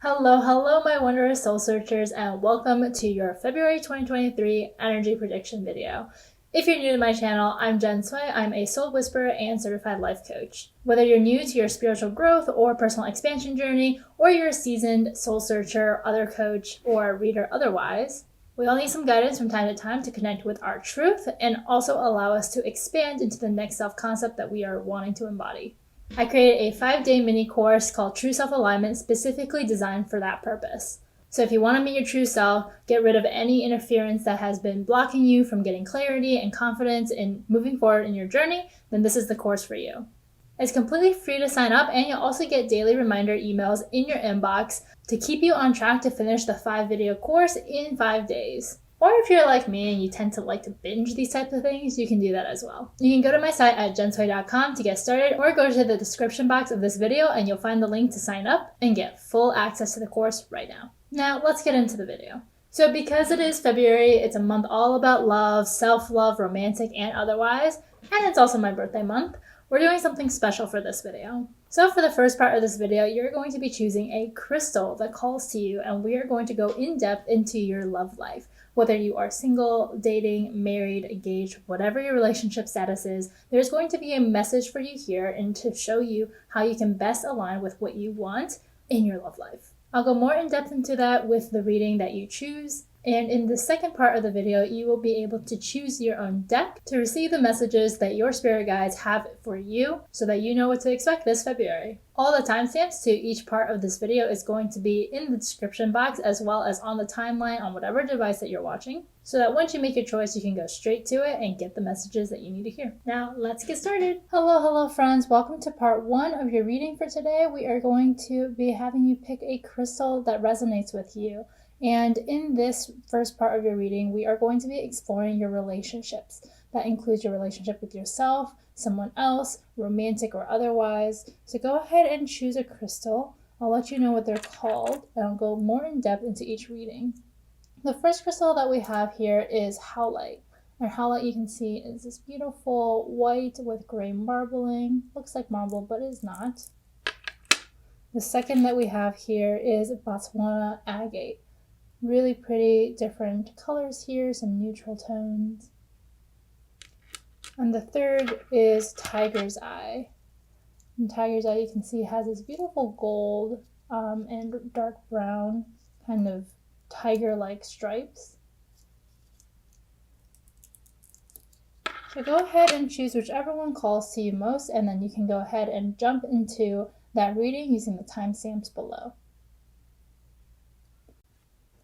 Hello, my wondrous soul searchers, and welcome to your February 2023 energy prediction video. If you're new to my channel, I'm Jen Sui. I'm a soul whisperer and certified life coach. Whether you're new to your spiritual growth or personal expansion journey, or you're a seasoned soul searcher, other coach, or reader otherwise, we all need some guidance from time to time to connect with our truth and also allow us to expand into the next self-concept that we are wanting to embody. I created a 5-day mini course called True Self-Alignment specifically designed for that purpose. So if you want to meet your true self, get rid of any interference that has been blocking you from getting clarity and confidence in moving forward in your journey, then this is the course for you. It's completely free to sign up, and you'll also get daily reminder emails in your inbox to keep you on track to finish the 5-video course in 5 days. Or if you're like me and you tend to like to binge these types of things, you can do that as well. You can go to my site at jensui.com to get started, or go to the description box of this video and you'll find the link to sign up and get full access to the course right now. Now let's get into the video. So because it is February, it's a month all about love, self-love, romantic and otherwise, and it's also my birthday month, we're doing something special for this video. So for the first part of this video, you're going to be choosing a crystal that calls to you, and we are going to go in depth into your love life. Whether you are single, dating, married, engaged, whatever your relationship status is, there's going to be a message for you here and to show you how you can best align with what you want in your love life. I'll go more in depth into that with the reading that you choose. And in the second part of the video, you will be able to choose your own deck to receive the messages that your spirit guides have for you so that you know what to expect this February. All the timestamps to each part of this video is going to be in the description box as well as on the timeline on whatever device that you're watching, so that once you make your choice, you can go straight to it and get the messages that you need to hear. Now, let's get started. Hello friends. Welcome to part 1 of your reading for today. We are going to be having you pick a crystal that resonates with you. And in this first part of your reading, we are going to be exploring your relationships. That includes your relationship with yourself, someone else, romantic or otherwise. So go ahead and choose a crystal. I'll let you know what they're called, and I'll go more in depth into each reading. The first crystal that we have here is Howlite. And Howlite, you can see, is this beautiful white with gray marbling. Looks like marble, but is not. The second that we have here is Botswana Agate. Really pretty different colors here, some neutral tones. And the third is Tiger's Eye. And Tiger's Eye, you can see, has this beautiful gold and dark brown kind of tiger-like stripes. So go ahead and choose whichever one calls to you most, and then you can go ahead and jump into that reading using the timestamps below.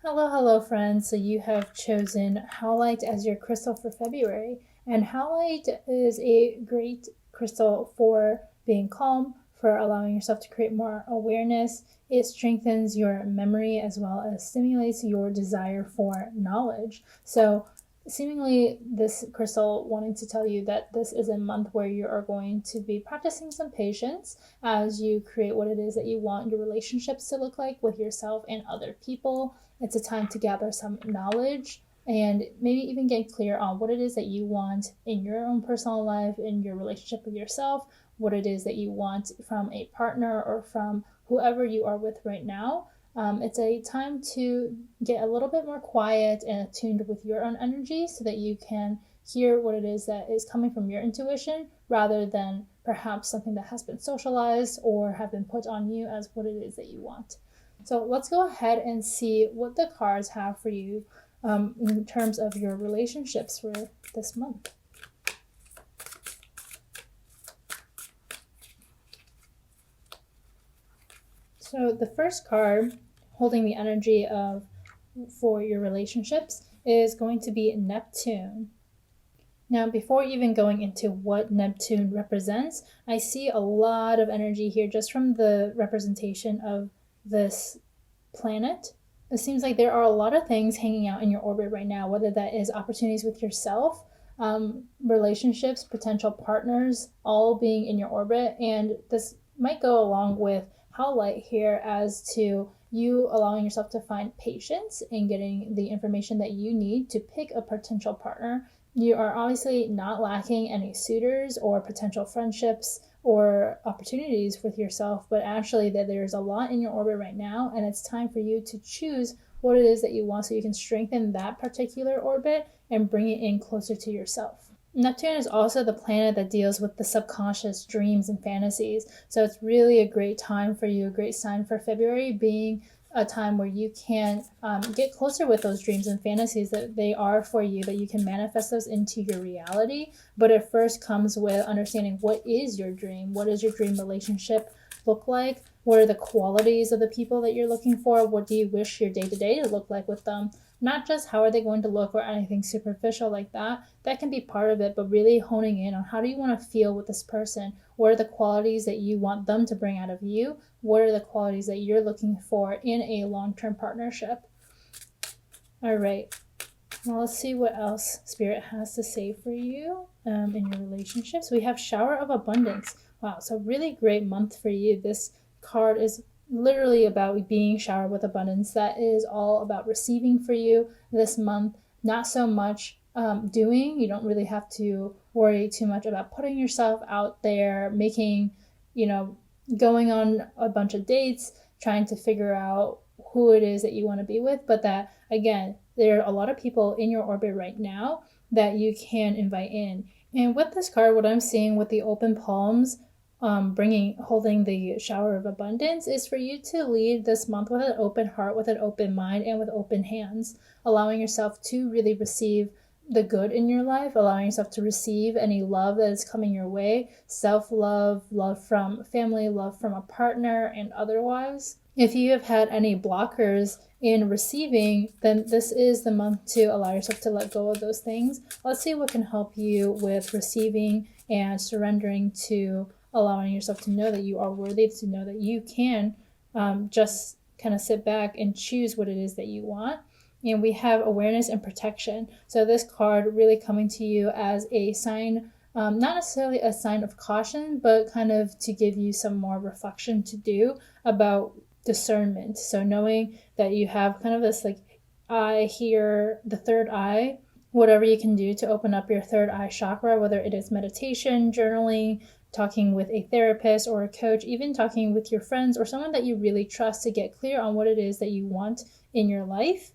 Hello friends. So you have chosen Howlite as your crystal for February. And Howlite is a great crystal for being calm, for allowing yourself to create more awareness. It strengthens your memory as well as stimulates your desire for knowledge. So seemingly this crystal wanting to tell you that this is a month where you are going to be practicing some patience as you create what it is that you want your relationships to look like with yourself and other people. It's a time to gather some knowledge and maybe even get clear on what it is that you want in your own personal life, in your relationship with yourself, what it is that you want from a partner or from whoever you are with right now. It's a time to get a little bit more quiet and attuned with your own energy so that you can hear what it is that is coming from your intuition rather than perhaps something that has been socialized or have been put on you as what it is that you want. So let's go ahead and see what the cards have for you in terms of your relationships for this month. So the first card holding the energy of for your relationships is going to be Neptune. Now, before even going into what Neptune represents, I see a lot of energy here just from the representation of this planet. It seems like there are a lot of things hanging out in your orbit right now, whether that is opportunities with yourself, relationships, potential partners, all being in your orbit. And this might go along with Howlite here as to you allowing yourself to find patience in getting the information that you need to pick a potential partner. You are obviously not lacking any suitors or potential friendships or opportunities with yourself, but actually that there's a lot in your orbit right now, and it's time for you to choose what it is that you want so you can strengthen that particular orbit and bring it in closer to yourself. Neptune is also the planet that deals with the subconscious dreams and fantasies. So it's really a great time for you, a great sign for February being a time where you can get closer with those dreams and fantasies that they are for you, that you can manifest those into your reality. But it first comes with understanding what is your dream, what does your dream relationship look like, what are the qualities of the people that you're looking for, what do you wish your day-to-day to look like with them. Not just how are they going to look or anything superficial like that. That can be part of it, but really honing in on how do you want to feel with this person? What are the qualities that you want them to bring out of you? What are the qualities that you're looking for in a long-term partnership? All right. Now let's see what else Spirit has to say for you in your relationships. We have Shower of Abundance. Wow, so really great month for you. This card is literally about being showered with abundance. That is all about receiving for you this month. Not so much doing. You don't really have to worry too much about putting yourself out there, making, going on a bunch of dates, trying to figure out who it is that you want to be with. But that, again, there are a lot of people in your orbit right now that you can invite in. And with this card, what I'm seeing with the open palms, holding the shower of abundance, is for you to lead this month with an open heart, with an open mind, and with open hands, allowing yourself to really receive the good in your life, allowing yourself to receive any love that is coming your way, self-love, love from family, love from a partner, and otherwise. If you have had any blockers in receiving, then this is the month to allow yourself to let go of those things. Let's see what can help you with receiving and surrendering to allowing yourself to know that you are worthy, to know that you can just kind of sit back and choose what it is that you want. And we have awareness and protection. So this card really coming to you as a sign, not necessarily a sign of caution, but kind of to give you some more reflection to do about discernment. So knowing that you have kind of this eye here, the third eye, whatever you can do to open up your third eye chakra, whether it is meditation, journaling, talking with a therapist or a coach, even talking with your friends or someone that you really trust to get clear on what it is that you want in your life,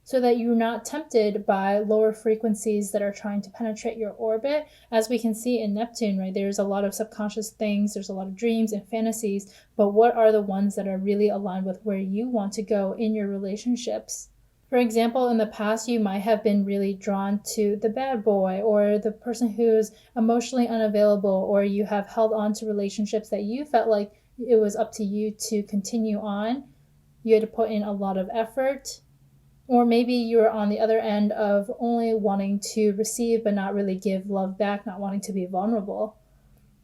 so that you're not tempted by lower frequencies that are trying to penetrate your orbit. As we can see in Neptune, right, there's a lot of subconscious things, there's a lot of dreams and fantasies, but what are the ones that are really aligned with where you want to go in your relationships? For example, in the past, you might have been really drawn to the bad boy or the person who's emotionally unavailable, or you have held on to relationships that you felt like it was up to you to continue on. You had to put in a lot of effort. Or maybe you're on the other end of only wanting to receive but not really give love back, not wanting to be vulnerable.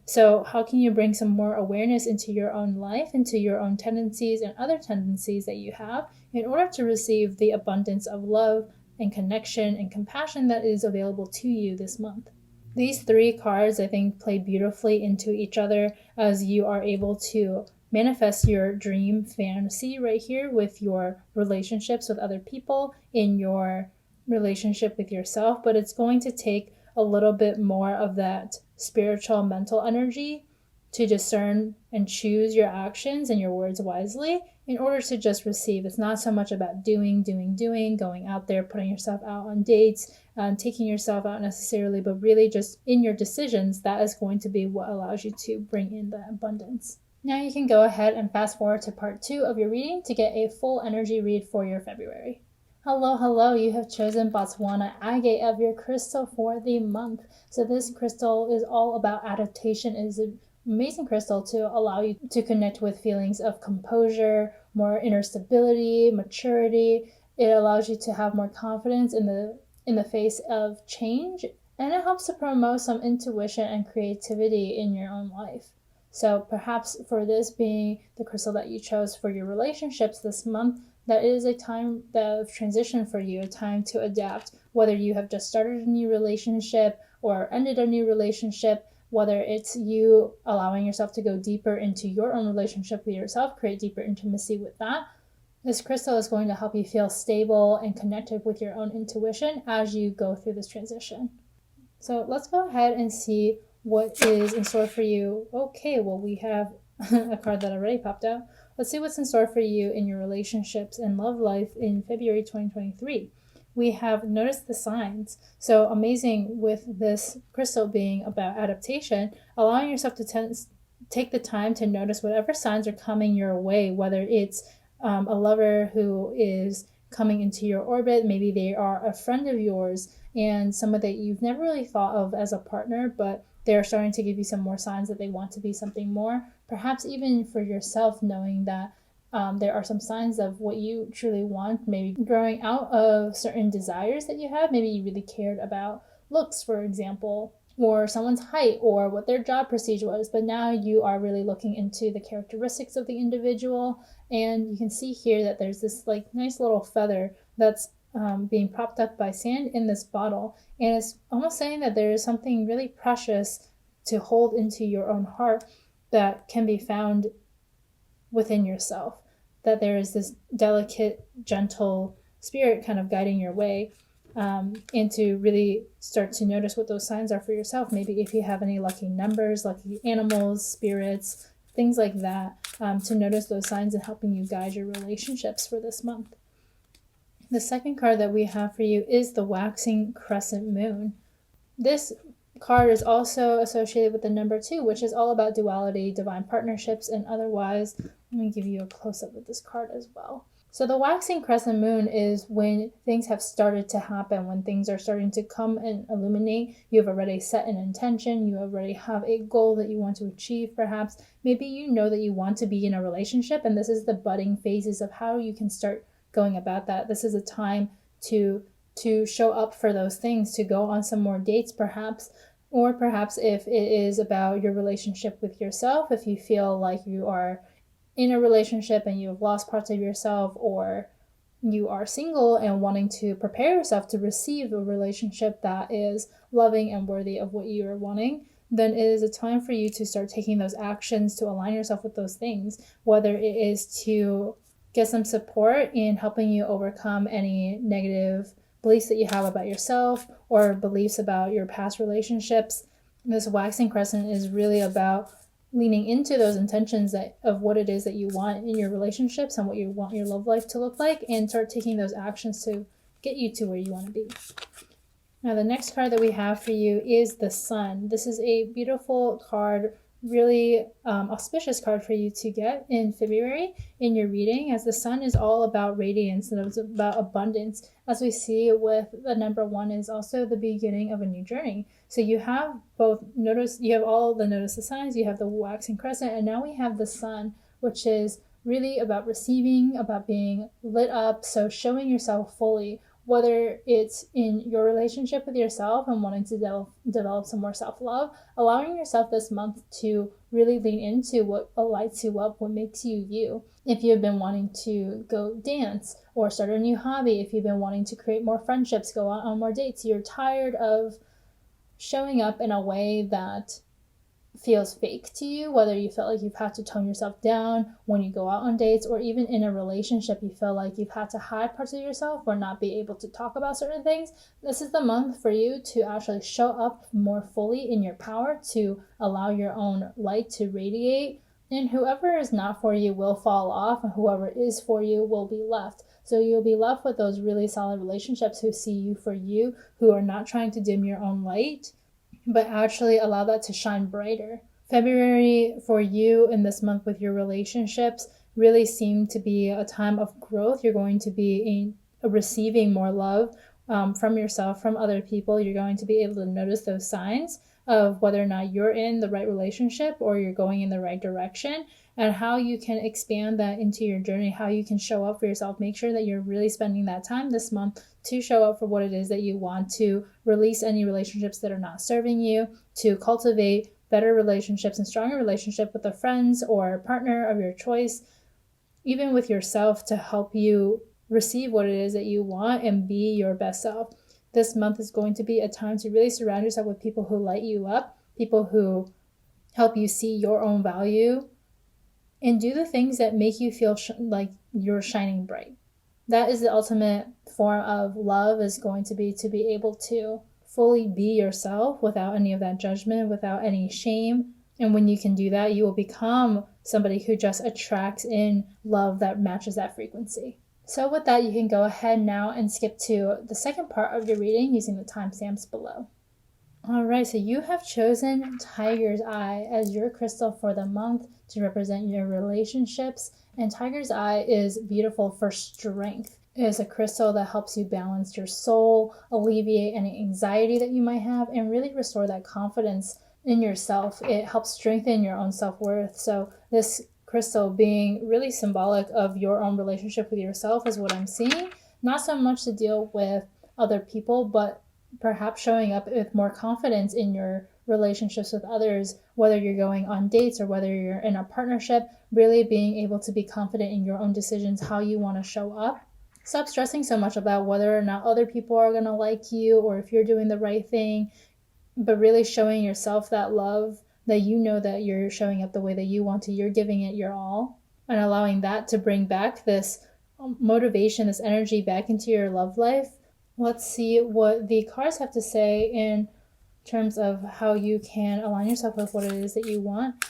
So how can you bring some more awareness into your own life, into your own tendencies and other tendencies that you have in order to receive the abundance of love and connection and compassion that is available to you this month? These three cards, I think, play beautifully into each other as you are able to manifest your dream fantasy right here with your relationships with other people, in your relationship with yourself. But it's going to take a little bit more of that spiritual mental energy to discern and choose your actions and your words wisely in order to just receive. It's not so much about doing, going out there, putting yourself out on dates, taking yourself out necessarily, but really just in your decisions, that is going to be what allows you to bring in the abundance. Now you can go ahead and fast forward to part 2 of your reading to get a full energy read for your February. Hello, you have chosen Botswana Agate of your crystal for the month. So this crystal is all about adaptation. It is an amazing crystal to allow you to connect with feelings of composure, more inner stability, maturity. It allows you to have more confidence in the face of change, and it helps to promote some intuition and creativity in your own life. So perhaps for this being the crystal that you chose for your relationships this month, that is a time of transition for you, a time to adapt, whether you have just started a new relationship or ended a new relationship, whether it's you allowing yourself to go deeper into your own relationship with yourself, create deeper intimacy with that. This crystal is going to help you feel stable and connected with your own intuition as you go through this transition. So let's go ahead and see what is in store for you. Okay, well, we have a card that already popped out. Let's see what's in store for you in your relationships and love life in February 2023. We have noticed the signs. So amazing with this crystal being about adaptation, allowing yourself to take the time to notice whatever signs are coming your way, whether it's a lover who is coming into your orbit, maybe they are a friend of yours and someone that you've never really thought of as a partner, but they're starting to give you some more signs that they want to be something more. Perhaps even for yourself, knowing that there are some signs of what you truly want, maybe growing out of certain desires that you have. Maybe you really cared about looks, for example, or someone's height or what their job procedure was, but now you are really looking into the characteristics of the individual. And you can see here that there's this like nice little feather that's being propped up by sand in this bottle, and it's almost saying that there is something really precious to hold into your own heart that can be found within yourself, that there is this delicate, gentle spirit kind of guiding your way, and to really start to notice what those signs are for yourself. Maybe if you have any lucky numbers, lucky animals, spirits, things like that, to notice those signs and helping you guide your relationships for this month. The second card that we have for you is the Waxing Crescent Moon. This card is also associated with the number 2, which is all about duality, divine partnerships, and otherwise. Let me give you a close-up of this card as well. So the Waxing Crescent Moon is when things have started to happen, when things are starting to come and illuminate. You have already set an intention, you already have a goal that you want to achieve perhaps. Maybe you know that you want to be in a relationship, and this is the budding phases of how you can start going about that. This is a time to show up for those things, to go on some more dates perhaps, or perhaps if it is about your relationship with yourself, if you feel like you are in a relationship and you've lost parts of yourself, or you are single and wanting to prepare yourself to receive a relationship that is loving and worthy of what you are wanting, then it is a time for you to start taking those actions to align yourself with those things, whether it is to get some support in helping you overcome any negative beliefs that you have about yourself or beliefs about your past relationships. This Waxing Crescent is really about leaning into those intentions of what it is that you want in your relationships and what you want your love life to look like, and start taking those actions to get you to where you want to be. Now, the next card that we have for you is the Sun. This is a beautiful card, really auspicious card for you to get in February in your reading, as the Sun is all about radiance and it's about abundance. As we see with the number 1 is also the beginning of a new journey. So you have both you have all the notice the signs, you have the Waxing Crescent, and now we have the Sun, which is really about receiving, about being lit up. So showing yourself fully, whether it's in your relationship with yourself and wanting to develop some more self-love, allowing yourself this month to really lean into what lights you up, what makes you you. If you've been wanting to go dance or start a new hobby, if you've been wanting to create more friendships, go out on more dates, you're tired of showing up in a way that feels fake to you, whether you felt like you've had to tone yourself down when you go out on dates, or even in a relationship you feel like you've had to hide parts of yourself or not be able to talk about certain things, this is the month for you to actually show up more fully in your power, to allow your own light to radiate, and whoever is not for you will fall off, and whoever is for you will be left. So you'll be left with those really solid relationships who see you for you, who are not trying to dim your own light, but actually allow that to shine brighter. February for you in this month with your relationships really seem to be a time of growth. You're going to be receiving more love from yourself, from other people. You're going to be able to notice those signs of whether or not you're in the right relationship or you're going in the right direction, and how you can expand that into your journey, how you can show up for yourself. Make sure that you're really spending that time this month to show up for what it is that you want, to release any relationships that are not serving you, to cultivate better relationships and stronger relationship with a friend or partner of your choice, even with yourself, to help you receive what it is that you want and be your best self. This month is going to be a time to really surround yourself with people who light you up, people who help you see your own value, and do the things that make you feel like you're shining bright. That is the ultimate form of love, is going to be able to fully be yourself without any of that judgment, without any shame. And when you can do that, you will become somebody who just attracts in love that matches that frequency. So with that, you can go ahead now and skip to the second part of your reading using the timestamps below. All right, so you have chosen Tiger's Eye as your crystal for the month to represent your relationships. And Tiger's Eye is beautiful for strength. It is a crystal that helps you balance your soul, alleviate any anxiety that you might have, and really restore that confidence in yourself. It helps strengthen your own self-worth. So this crystal being really symbolic of your own relationship with yourself is what I'm seeing. Not so much to deal with other people, but perhaps showing up with more confidence in your relationships with others, whether you're going on dates or whether you're in a partnership, really being able to be confident in your own decisions, how you want to show up. Stop stressing so much about whether or not other people are going to like you or if you're doing the right thing, but really showing yourself that love, that you know that you're showing up the way that you want to, you're giving it your all, and allowing that to bring back this motivation, this energy back into your love life. Let's see what the cards have to say in terms of how you can align yourself with what it is that you want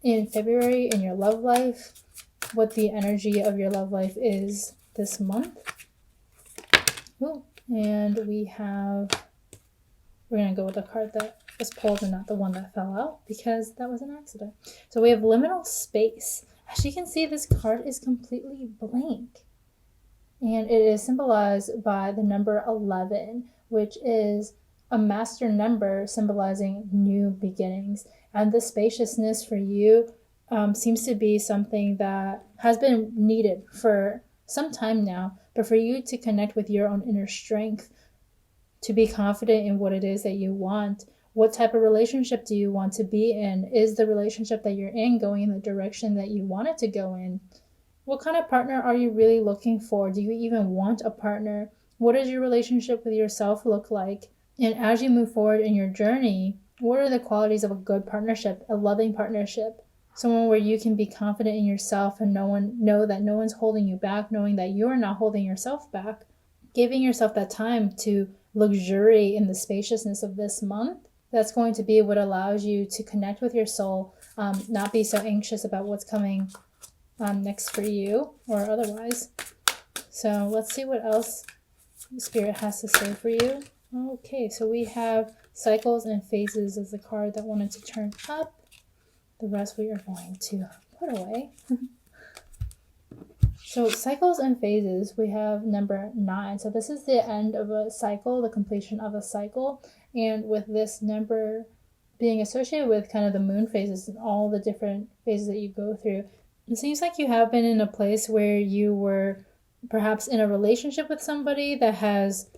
in February in your love life, what the energy of your love life is this month. Ooh, and we're going to go with the card that was pulled and not the one that fell out because that was an accident. So we have liminal space. As you can see, this card is completely blank. And it is symbolized by the number 11, which is a master number symbolizing new beginnings. And the spaciousness for you seems to be something that has been needed for some time now, but for you to connect with your own inner strength, to be confident in what it is that you want. What type of relationship do you want to be in? Is the relationship that you're in going in the direction that you want it to go in? What kind of partner are you really looking for? Do you even want a partner? What does your relationship with yourself look like? And as you move forward in your journey, what are the qualities of a good partnership, a loving partnership? Someone where you can be confident in yourself and know that no one's holding you back, knowing that you're not holding yourself back. Giving yourself that time to luxury in the spaciousness of this month. That's going to be what allows you to connect with your soul, not be so anxious about what's coming next for you or otherwise. So let's see what else Spirit has to say for you. Okay, so we have cycles and phases as the card that wanted to turn up. The rest we are going to put away. So cycles and phases, we have number 9. So this is the end of a cycle, the completion of a cycle. And with this number being associated with kind of the moon phases and all the different phases that you go through, it seems like you have been in a place where you were perhaps in a relationship with somebody that has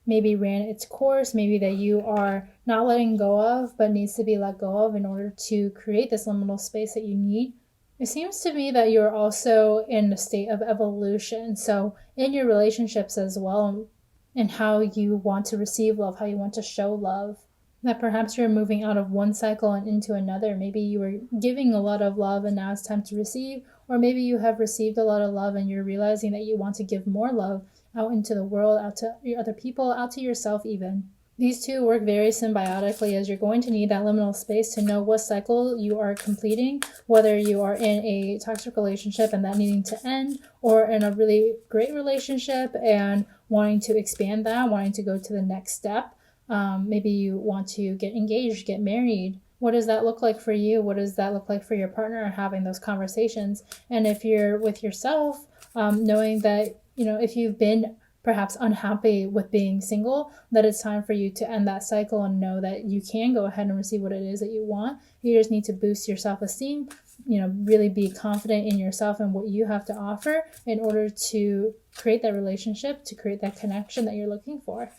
maybe ran its course, maybe that you are not letting go of, but needs to be let go of in order to create this liminal space that you need. It seems to me that you're also in a state of evolution. So in your relationships as well, and how you want to receive love, how you want to show love, that perhaps you're moving out of one cycle and into another. Maybe you were giving a lot of love and now it's time to receive, or maybe you have received a lot of love and you're realizing that you want to give more love out into the world, out to your other people, out to yourself even. These two work very symbiotically, as you're going to need that liminal space to know what cycle you are completing, whether you are in a toxic relationship and that needing to end, or in a really great relationship and wanting to expand that, wanting to go to the next step. Maybe you want to get engaged, get married. What does that look like for you? What does that look like for your partner? Having those conversations. And if you're with yourself, knowing that, if you've been perhaps unhappy with being single, that it's time for you to end that cycle and know that you can go ahead and receive what it is that you want. You just need to boost your self-esteem, really be confident in yourself and what you have to offer in order to create that relationship, to create that connection that you're looking for.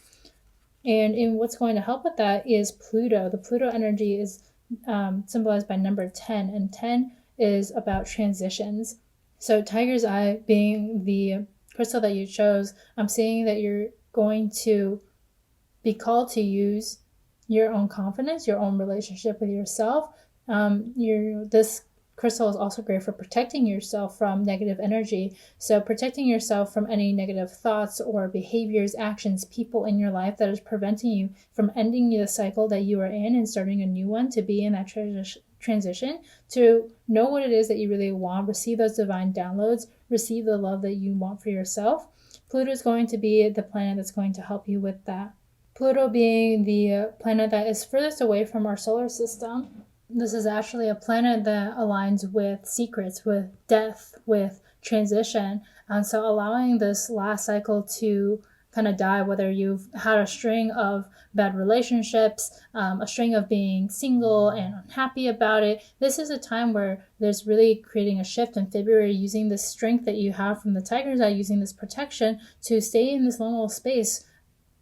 And in what's going to help with that is Pluto. The Pluto energy is symbolized by number 10, and 10 is about transitions. So Tiger's Eye being the crystal that you chose, I'm seeing that you're going to be called to use your own confidence, your own relationship with yourself. This crystal is also great for protecting yourself from negative energy. So protecting yourself from any negative thoughts or behaviors, actions, people in your life that is preventing you from ending the cycle that you are in and starting a new one, to be in that transition, to know what it is that you really want, receive those divine downloads, receive the love that you want for yourself. Pluto is going to be the planet that's going to help you with that. Pluto being the planet that is furthest away from our solar system. This is actually a planet that aligns with secrets, with death, with transition. And so allowing this last cycle to kind of die, whether you've had a string of bad relationships, a string of being single and unhappy about it. This is a time where there's really creating a shift in February, using the strength that you have from the tiger's eye, using this protection to stay in this liminal space.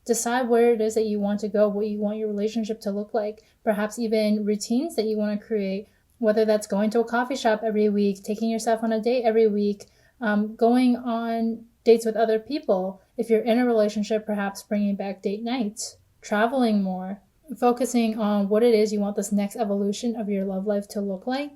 Decide where it is that you want to go, what you want your relationship to look like, perhaps even routines that you want to create, whether that's going to a coffee shop every week, taking yourself on a date every week, going on dates with other people. If you're in a relationship, perhaps bringing back date nights, traveling more, focusing on what it is you want this next evolution of your love life to look like.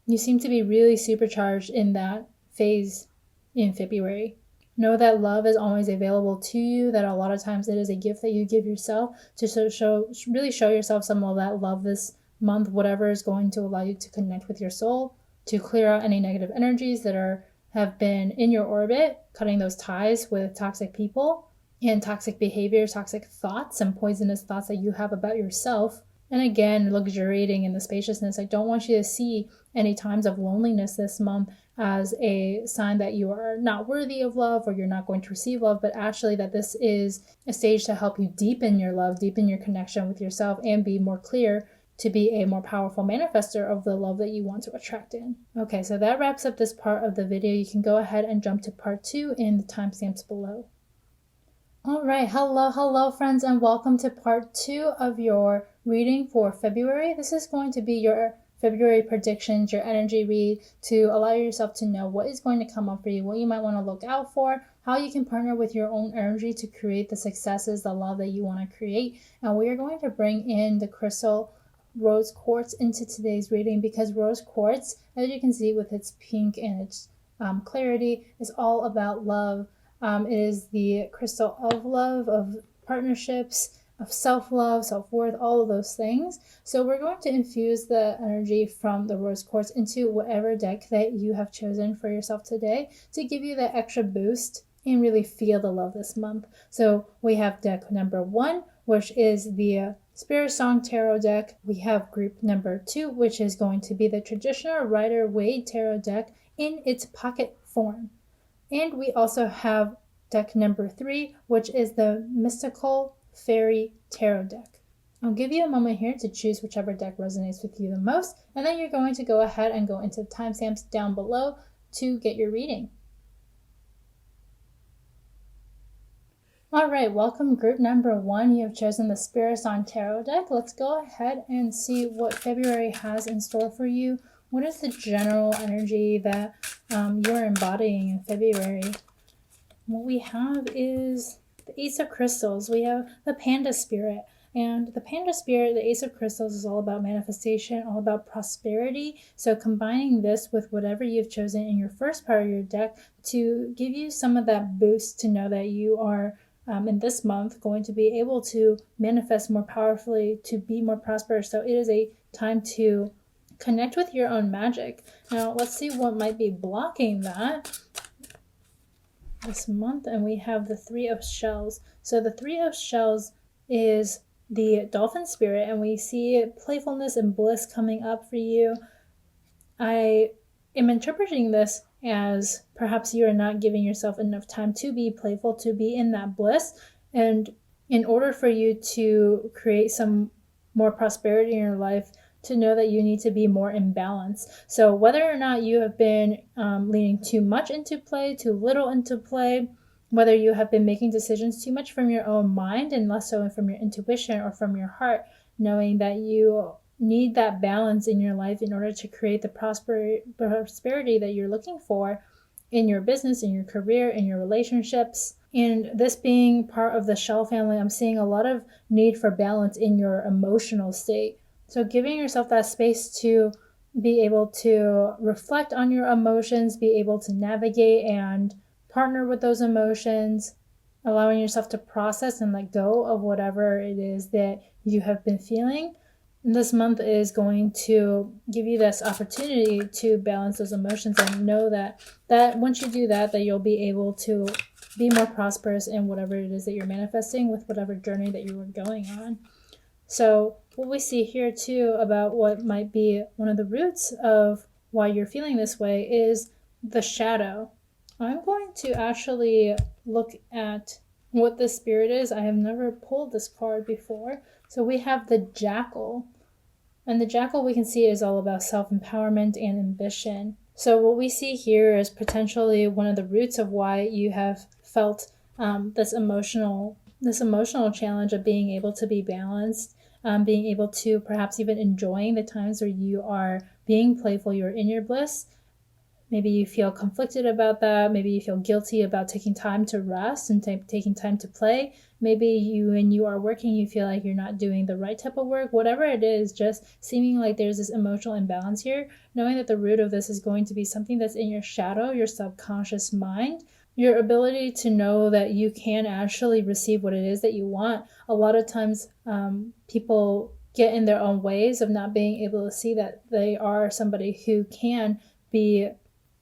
You seem to be really supercharged in that phase in February. Know that love is always available to you, that a lot of times it is a gift that you give yourself to really show yourself some of that love this month, whatever is going to allow you to connect with your soul, to clear out any negative energies that have been in your orbit, cutting those ties with toxic people and toxic behaviors, toxic thoughts and poisonous thoughts that you have about yourself. And again, luxuriating in the spaciousness. I don't want you to see any times of loneliness this month as a sign that you are not worthy of love or you're not going to receive love, but actually that this is a stage to help you deepen your love, deepen your connection with yourself, and be more clear to be a more powerful manifester of the love that you want to attract in. Okay, so that wraps up this part of the video. You can go ahead and jump to part 2 in the timestamps below. All right, hello friends, and welcome to part 2 of your reading for February. This is going to be your February predictions, your energy read, to allow yourself to know what is going to come up for you, what you might want to look out for, how you can partner with your own energy to create the successes, the love that you want to create. And we are going to bring in the crystal rose quartz into today's reading, because rose quartz, as you can see with its pink and its clarity, is all about love. It is the crystal of love, of partnerships, of self-love, self-worth, all of those things. So we're going to infuse the energy from the rose quartz into whatever deck that you have chosen for yourself today to give you that extra boost and really feel the love this month. So we have deck number 1, which is the Spirtsong Tarot deck. We have group number 2, which is going to be the traditional Rider-Waite Tarot deck in its pocket form. And we also have deck number 3, which is the mystical Faerie Tarot deck. I'll give you a moment here to choose whichever deck resonates with you the most, and then you're going to go ahead and go into the timestamps down below to get your reading. All right, welcome group number 1. You have chosen the Spirtsong Tarot deck. Let's go ahead and see what February has in store for you. What is the general energy that you're embodying in February? What we have is the Ace of Crystals. We have the Panda Spirit. And the Panda Spirit, the Ace of Crystals, is all about manifestation, all about prosperity. So combining this with whatever you've chosen in your first part of your deck to give you some of that boost to know that you are in this month going to be able to manifest more powerfully, to be more prosperous. So it is a time to connect with your own magic. Now let's see what might be blocking that this month. And we have the 3 of Shells. So the 3 of Shells is the Dolphin Spirit, and we see playfulness and bliss coming up for you. I am interpreting this as perhaps you are not giving yourself enough time to be playful, to be in that bliss. And in order for you to create some more prosperity in your life, to know that you need to be more in balance. So whether or not you have been leaning too much into play, too little into play, whether you have been making decisions too much from your own mind and less so from your intuition or from your heart, knowing that you need that balance in your life in order to create the prosperity that you're looking for in your business, in your career, in your relationships. And this being part of the Shell family, I'm seeing a lot of need for balance in your emotional state. So giving yourself that space to be able to reflect on your emotions, be able to navigate and partner with those emotions, allowing yourself to process and let go of whatever it is that you have been feeling. And this month is going to give you this opportunity to balance those emotions and know that once you do that you'll be able to be more prosperous in whatever it is that you're manifesting with whatever journey that you are going on. So what we see here too about what might be one of the roots of why you're feeling this way is the shadow. I'm going to actually look at what the spirit is. I have never pulled this card before. So we have the jackal. And the jackal, we can see, is all about self-empowerment and ambition. So what we see here is potentially one of the roots of why you have felt this emotional challenge of being able to be balanced, being able to perhaps even enjoying the times where you are being playful, you're in your bliss. Maybe you feel conflicted about that. Maybe you feel guilty about taking time to rest and taking time to play. Maybe when you are working, you feel like you're not doing the right type of work. Whatever it is, just seeming like there's this emotional imbalance here, knowing that the root of this is going to be something that's in your shadow, your subconscious mind, your ability to know that you can actually receive what it is that you want. A lot of times people get in their own ways of not being able to see that they are somebody who can be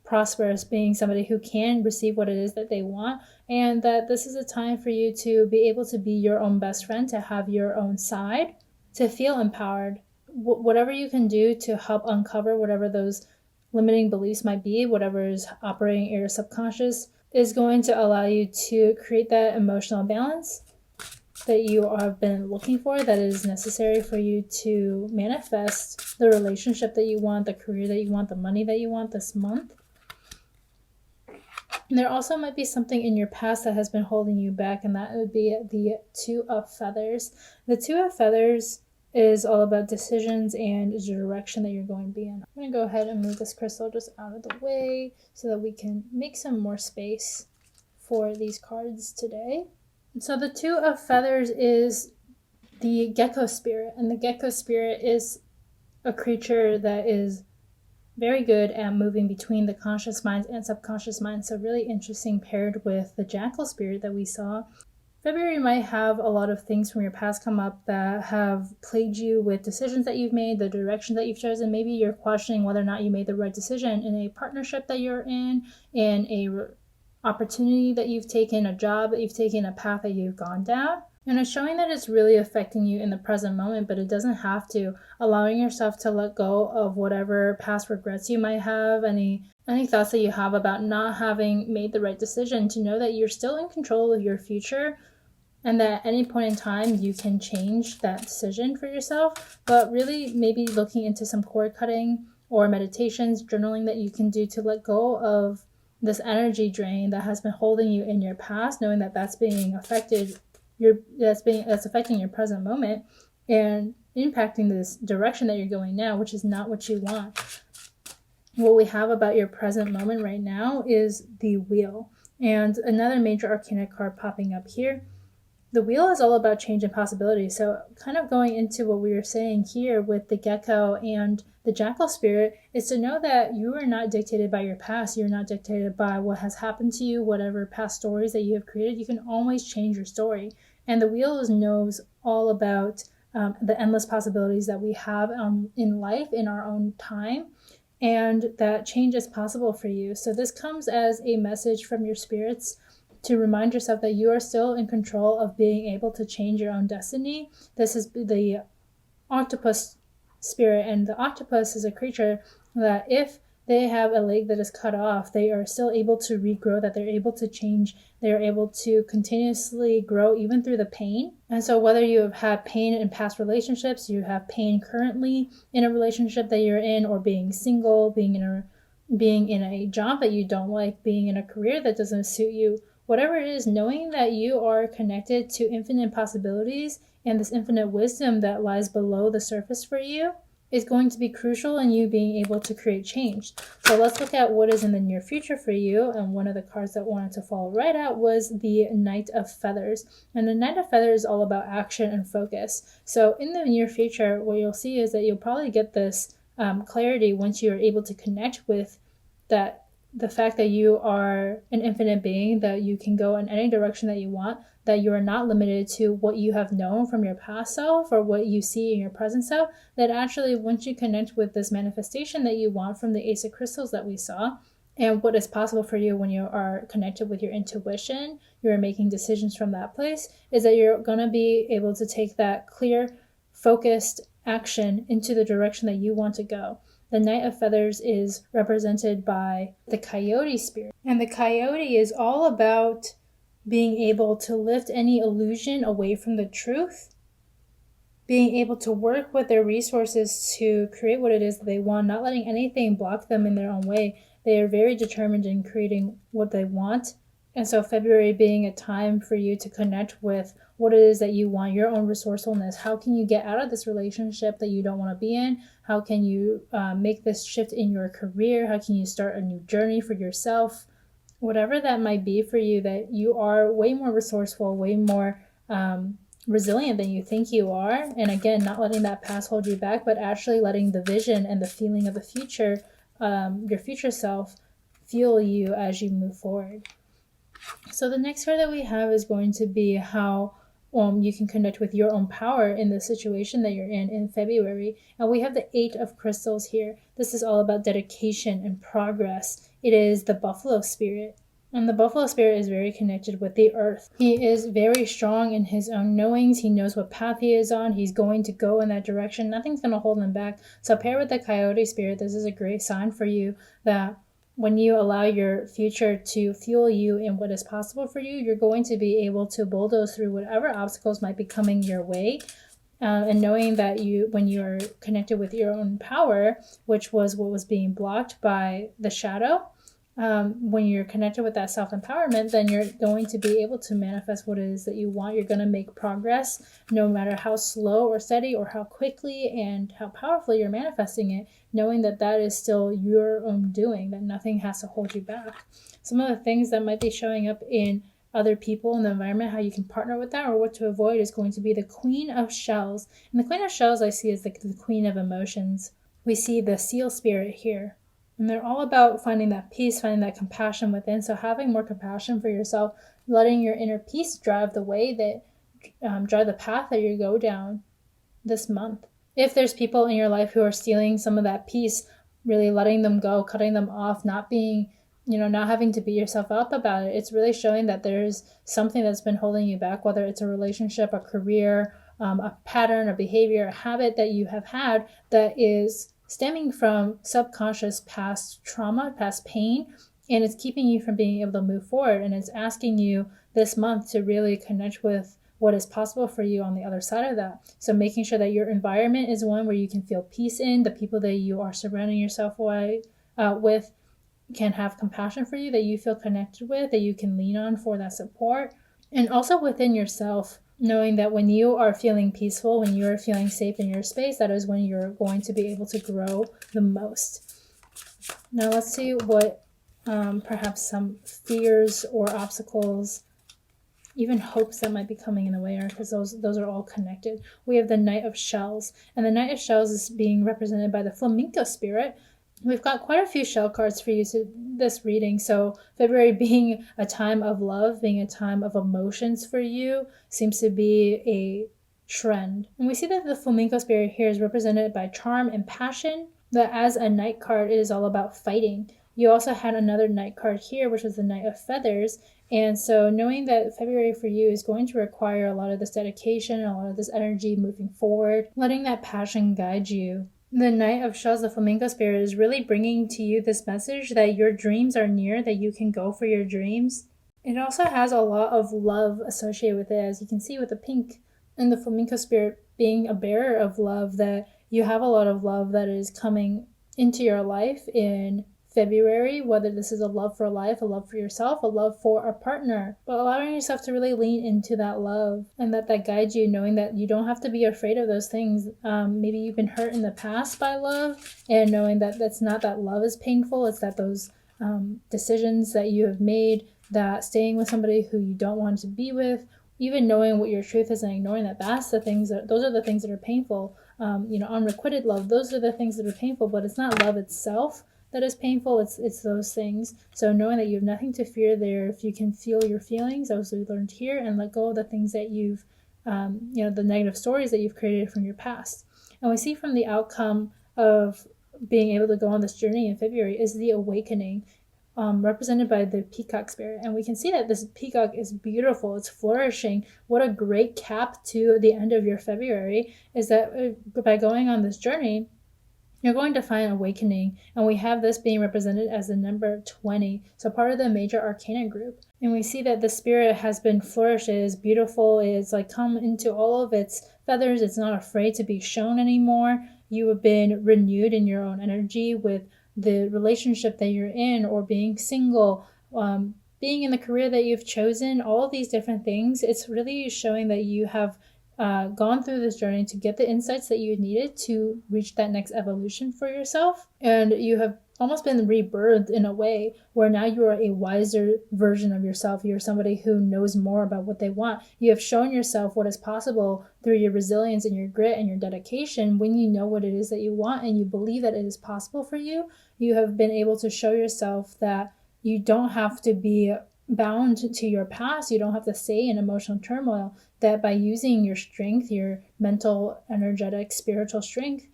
prosperous, being somebody who can receive what it is that they want, and that this is a time for you to be able to be your own best friend, to have your own side, to feel empowered. Whatever you can do to help uncover whatever those limiting beliefs might be, whatever is operating in your subconscious, is going to allow you to create that emotional balance that you have been looking for, that is necessary for you to manifest the relationship that you want, the career that you want, the money that you want this month. There also might be something in your past that has been holding you back, and that would be the Two of Feathers. The Two of Feathers is all about decisions and the direction that you're going to be in. I'm going to go ahead and move this crystal just out of the way so that we can make some more space for these cards today. And so the Two of Feathers is the gecko spirit, and the gecko spirit is a creature that is very good at moving between the conscious mind and subconscious mind. So really interesting paired with the jackal spirit that we saw. February might have a lot of things from your past come up that have plagued you with decisions that you've made, the direction that you've chosen. Maybe you're questioning whether or not you made the right decision in a partnership that you're in a opportunity that you've taken, a job that you've taken, a path that you've gone down. And it's showing that it's really affecting you in the present moment, but it doesn't have to. Allowing yourself to let go of whatever past regrets you might have, any thoughts that you have about not having made the right decision, to know that you're still in control of your future and that at any point in time you can change that decision for yourself. But really maybe looking into some cord cutting or meditations, journaling that you can do to let go of this energy drain that has been holding you in your past, knowing that that's being affected, that's affecting your present moment and impacting this direction that you're going now, which is not what you want. What we have about your present moment right now is the Wheel, and another major arcana card popping up here. The Wheel is all about change and possibility. So kind of going into what we were saying here with the gecko and the jackal spirit is to know that you are not dictated by your past. You're not dictated by what has happened to you, whatever past stories that you have created. You can always change your story. And the Wheel knows all about the endless possibilities that we have in life in our own time, and that change is possible for you. So this comes as a message from your spirits to remind yourself that you are still in control of being able to change your own destiny. This is the octopus spirit, and the octopus is a creature that if they have a leg that is cut off, they are still able to regrow, that they're able to change, they're able to continuously grow even through the pain. And so whether you have had pain in past relationships, you have pain currently in a relationship that you're in, or being single, being in a job that you don't like, being in a career that doesn't suit you, whatever it is, knowing that you are connected to infinite possibilities and this infinite wisdom that lies below the surface for you is going to be crucial in you being able to create change. So let's look at what is in the near future for you. And one of the cards that wanted to fall right out was the Knight of Feathers. And the Knight of Feathers is all about action and focus. So in the near future, what you'll see is that you'll probably get this clarity once you are able to connect with that, the fact that you are an infinite being, that you can go in any direction that you want, that you are not limited to what you have known from your past self or what you see in your present self, that actually once you connect with this manifestation that you want from the Ace of Crystals that we saw, and what is possible for you when you are connected with your intuition, you're making decisions from that place, is that you're going to be able to take that clear, focused action into the direction that you want to go. The Knight of Feathers is represented by the coyote spirit. And the coyote is all about being able to lift any illusion away from the truth, being able to work with their resources to create what it is that they want, not letting anything block them in their own way. They are very determined in creating what they want. And so February being a time for you to connect with what it is that you want, your own resourcefulness. How can you get out of this relationship that you don't want to be in? How can you make this shift in your career? How can you start a new journey for yourself? Whatever that might be for you, that you are way more resourceful, way more resilient than you think you are. And again, not letting that past hold you back, but actually letting the vision and the feeling of the future, your future self, fuel you as you move forward. So the next card that we have is going to be how you can connect with your own power in the situation that you're in February. And we have the 8 of Crystals here. This is all about dedication and progress. It is the buffalo spirit. And the buffalo spirit is very connected with the earth. He is very strong in his own knowings. He knows what path he is on. He's going to go in that direction. Nothing's going to hold him back. So paired with the coyote spirit, this is a great sign for you that when you allow your future to fuel you in what is possible for you, you're going to be able to bulldoze through whatever obstacles might be coming your way. And knowing that when you are connected with your own power, which was what was being blocked by the shadow, when you're connected with that self-empowerment, then you're going to be able to manifest what it is that you want. You're going to make progress no matter how slow or steady or how quickly and how powerfully you're manifesting it, knowing that that is still your own doing, that nothing has to hold you back. Some of the things that might be showing up in other people in the environment, how you can partner with that or what to avoid, is going to be the Queen of Shells. And the Queen of Shells I see as the Queen of Emotions. We see the seal spirit here. And they're all about finding that peace, finding that compassion within. So having more compassion for yourself, letting your inner peace drive the way that, drive the path that you go down this month. If there's people in your life who are stealing some of that peace, really letting them go, cutting them off, not being, not having to beat yourself up about it. It's really showing that there's something that's been holding you back, whether it's a relationship, a career, a pattern, a behavior, a habit that you have had that is stemming from subconscious past trauma, past pain, and it's keeping you from being able to move forward. And it's asking you this month to really connect with what is possible for you on the other side of that. So making sure that your environment is one where you can feel peace in, the people that you are surrounding yourself with can have compassion for you, that you feel connected with, that you can lean on for that support. And also within yourself, knowing that when you are feeling peaceful, when you are feeling safe in your space, that is when you're going to be able to grow the most. Now let's see what perhaps some fears or obstacles, even hopes that might be coming in the way are, because those are all connected. We have the Knight of Shells, and the Knight of Shells is being represented by the flamenco spirit. We've got quite a few shell cards for you to this reading. So February being a time of love, being a time of emotions for you, seems to be a trend. And we see that the flamenco spirit here is represented by charm and passion, that as a knight card, it is all about fighting. You also had another knight card here, which was the Knight of Feathers. And so knowing that February for you is going to require a lot of this dedication, a lot of this energy moving forward, letting that passion guide you. The Knight of Shells, the flamenco spirit, is really bringing to you this message that your dreams are near, that you can go for your dreams. It also has a lot of love associated with it, as you can see with the pink and the flamenco spirit being a bearer of love, that you have a lot of love that is coming into your life in February, whether this is a love for life, a love for yourself, a love for a partner, but allowing yourself to really lean into that love and that guides you, knowing that you don't have to be afraid of those things. Maybe you've been hurt in the past by love, and knowing that that's not that love is painful, it's that those decisions that you have made, that staying with somebody who you don't want to be with, even knowing what your truth is and ignoring that, those are the things that are painful. Unrequited love, those are the things that are painful, but it's not love itself that is painful, it's those things. So knowing that you have nothing to fear there, if you can feel your feelings, as we learned here, and let go of the things that you've, the negative stories that you've created from your past. And we see from the outcome of being able to go on this journey in February is the awakening, represented by the peacock spirit. And we can see that this peacock is beautiful, it's flourishing. What a great cap to the end of your February is that by going on this journey, you're going to find awakening. And we have this being represented as the number 20, so part of the major arcana group. And we see that the spirit has been flourished, it is beautiful, it's like come into all of its feathers, it's not afraid to be shown anymore. You have been renewed in your own energy with the relationship that you're in, or being single, being in the career that you've chosen, all of these different things. It's really showing that you have gone through this journey to get the insights that you needed to reach that next evolution for yourself. And you have almost been rebirthed in a way where now you are a wiser version of yourself. You're somebody who knows more about what they want. You have shown yourself what is possible through your resilience and your grit and your dedication. When you know what it is that you want and you believe that it is possible for you, you have been able to show yourself that you don't have to be bound to your past. You don't have to stay in emotional turmoil, that by using your strength, your mental, energetic, spiritual strength,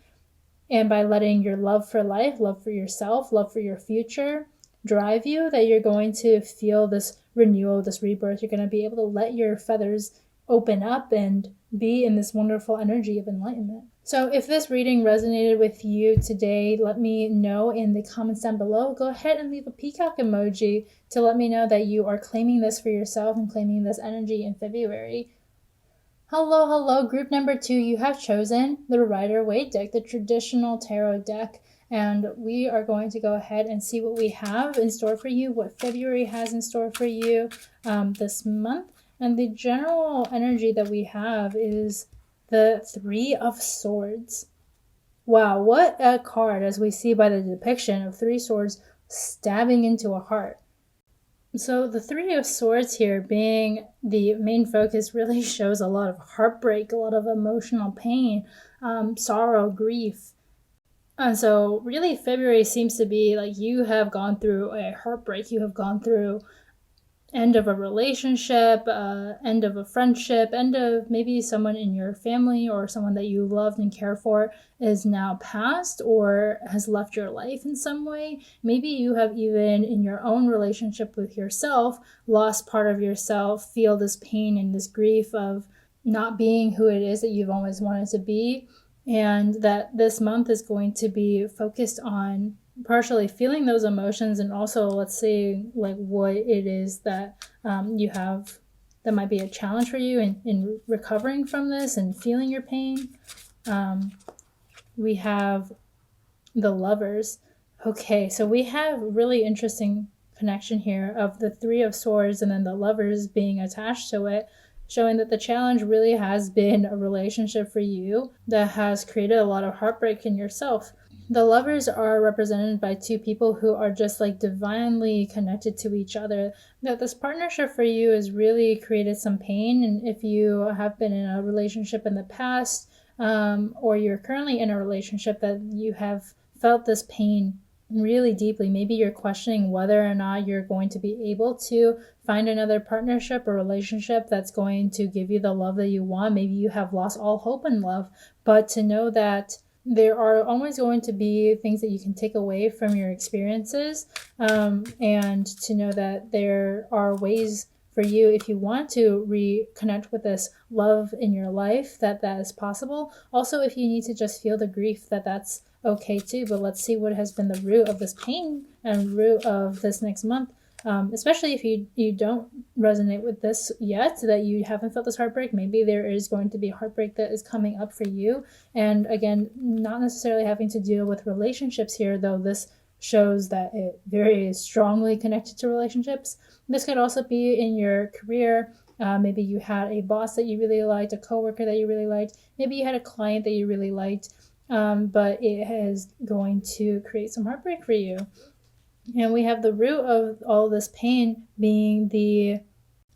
and by letting your love for life, love for yourself, love for your future drive you, that you're going to feel this renewal, this rebirth. You're going to be able to let your feathers open up and be in this wonderful energy of enlightenment. So if this reading resonated with you today, let me know in the comments down below. Go ahead and leave a peacock emoji to let me know that you are claiming this for yourself and claiming this energy in February. Hello, group number 2, you have chosen the Rider-Waite deck, the traditional tarot deck, and we are going to go ahead and see what we have in store for you, what February has in store for you this month. And the general energy that we have is the 3 of Swords. Wow, what a card, as we see by the depiction of 3 swords stabbing into a heart. So the 3 of Swords here being the main focus really shows a lot of heartbreak, a lot of emotional pain, sorrow, grief. And so really February seems to be like you have gone through a heartbreak, you have gone through end of a relationship, end of a friendship, end of maybe someone in your family or someone that you loved and cared for is now passed or has left your life in some way. Maybe you have even in your own relationship with yourself lost part of yourself, feel this pain and this grief of not being who it is that you've always wanted to be. And that this month is going to be focused on partially feeling those emotions, and also let's see like what it is that you have that might be a challenge for you in recovering from this and feeling your pain. We have the Lovers. Okay, so we have really interesting connection here of the 3 of Swords and then the Lovers being attached to it, showing that the challenge really has been a relationship for you that has created a lot of heartbreak in yourself. The Lovers are represented by 2 people who are just like divinely connected to each other. That this partnership for you has really created some pain. And if you have been in a relationship in the past, or you're currently in a relationship that you have felt this pain really deeply, maybe you're questioning whether or not you're going to be able to find another partnership or relationship that's going to give you the love that you want. Maybe you have lost all hope in love, but to know that there are always going to be things that you can take away from your experiences, and to know that there are ways for you, if you want to reconnect with this love in your life, that is possible. Also, if you need to just feel the grief, that's okay too. But let's see what has been the root of this pain and root of this next month. Especially if you don't resonate with this yet, that you haven't felt this heartbreak, maybe there is going to be heartbreak that is coming up for you. And again, not necessarily having to deal with relationships here, though this shows that it very strongly connected to relationships. This could also be in your career. Maybe you had a boss that you really liked, a coworker that you really liked. Maybe you had a client that you really liked, but it is going to create some heartbreak for you. And we have the root of all this pain being the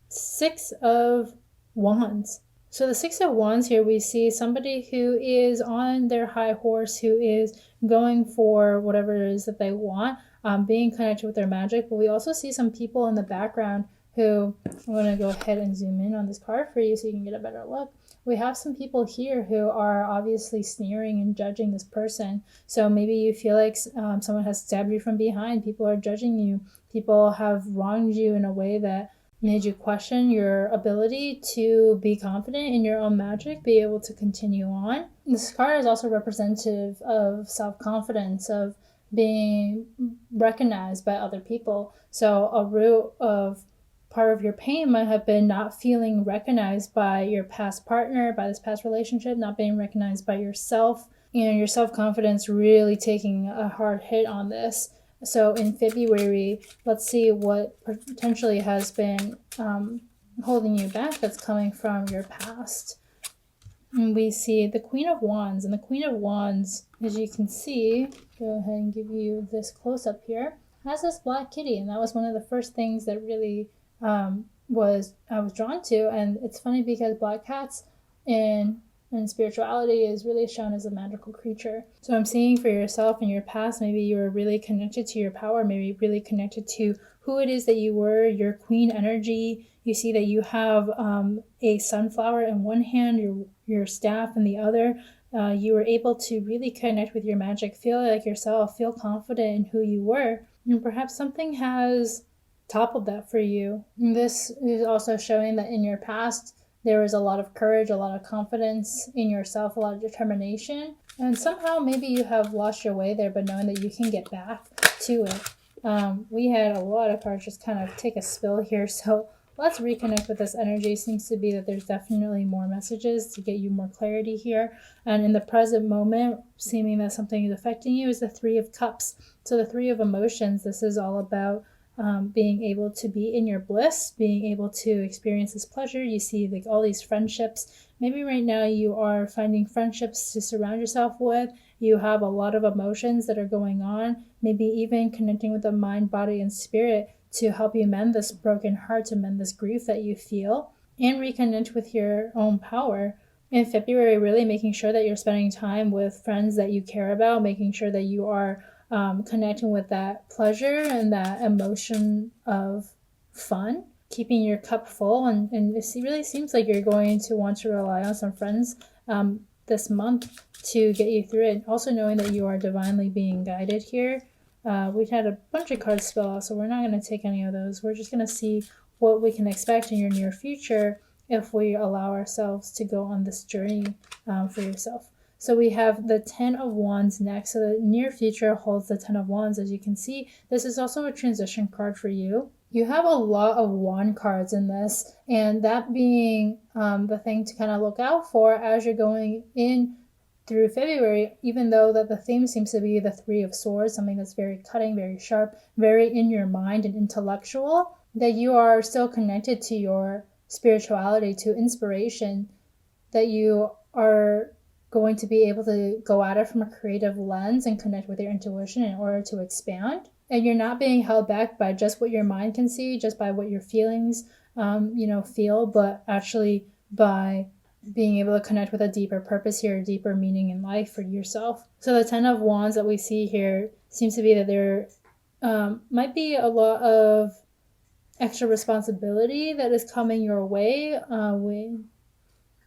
6 of Wands. So the Six of Wands here, we see somebody who is on their high horse, who is going for whatever it is that they want, being connected with their magic. But we also see some people in the background who, I'm going to go ahead and zoom in on this card for you so you can get a better look. We have some people here who are obviously sneering and judging this person. So maybe you feel like someone has stabbed you from behind. People are judging you. People have wronged you in a way that made you question your ability to be confident in your own magic, be able to continue on. This card is also representative of self-confidence, of being recognized by other people. So a root of part of your pain might have been not feeling recognized by your past partner, by this past relationship, not being recognized by yourself, and your self-confidence really taking a hard hit on this. So in February, let's see what potentially has been holding you back that's coming from your past. And we see the Queen of Wands. And the Queen of Wands, as you can see, go ahead and give you this close-up here, has this black kitty. And that was one of the first things that really I was drawn to. And it's funny because black cats and spirituality is really shown as a magical creature. So I'm seeing for yourself in your past, maybe you were really connected to your power, maybe really connected to who it is that you were, your queen energy. You see that you have a sunflower in one hand, your staff in the other. You were able to really connect with your magic, feel like yourself, feel confident in who you were. And perhaps something has toppled that for you. And this is also showing that in your past, there was a lot of courage, a lot of confidence in yourself, a lot of determination. And somehow maybe you have lost your way there, but knowing that you can get back to it. We had a lot of cards just kind of take a spill here. So let's reconnect with this energy. Seems to be that there's definitely more messages to get you more clarity here. And in the present moment, seeming that something is affecting you, is the Three of Cups. So the Three of Emotions, this is all about being able to be in your bliss, being able to experience this pleasure. You see like all these friendships. Maybe right now you are finding friendships to surround yourself with. You have a lot of emotions that are going on, maybe even connecting with the mind, body, and spirit to help you mend this broken heart, to mend this grief that you feel, and reconnect with your own power. In February, really making sure that you're spending time with friends that you care about, making sure that you are connecting with that pleasure and that emotion of fun, keeping your cup full. And it really seems like you're going to want to rely on some friends this month to get you through it. Also knowing that you are divinely being guided here. We've had a bunch of cards spill out, so we're not going to take any of those. We're just going to see what we can expect in your near future if we allow ourselves to go on this journey for yourself. So we have the Ten of Wands next. So the near future holds the Ten of Wands. As you can see, this is also a transition card for you. You have a lot of wand cards in this, and that being the thing to kind of look out for as you're going in through February, even though that the theme seems to be the Three of Swords, something that's very cutting, very sharp, very in your mind and intellectual, that you are still connected to your spirituality, to inspiration, that you are going to be able to go at it from a creative lens and connect with your intuition in order to expand. And you're not being held back by just what your mind can see, just by what your feelings, feel, but actually by being able to connect with a deeper purpose here, a deeper meaning in life for yourself. So the Ten of Wands that we see here seems to be that there might be a lot of extra responsibility that is coming your way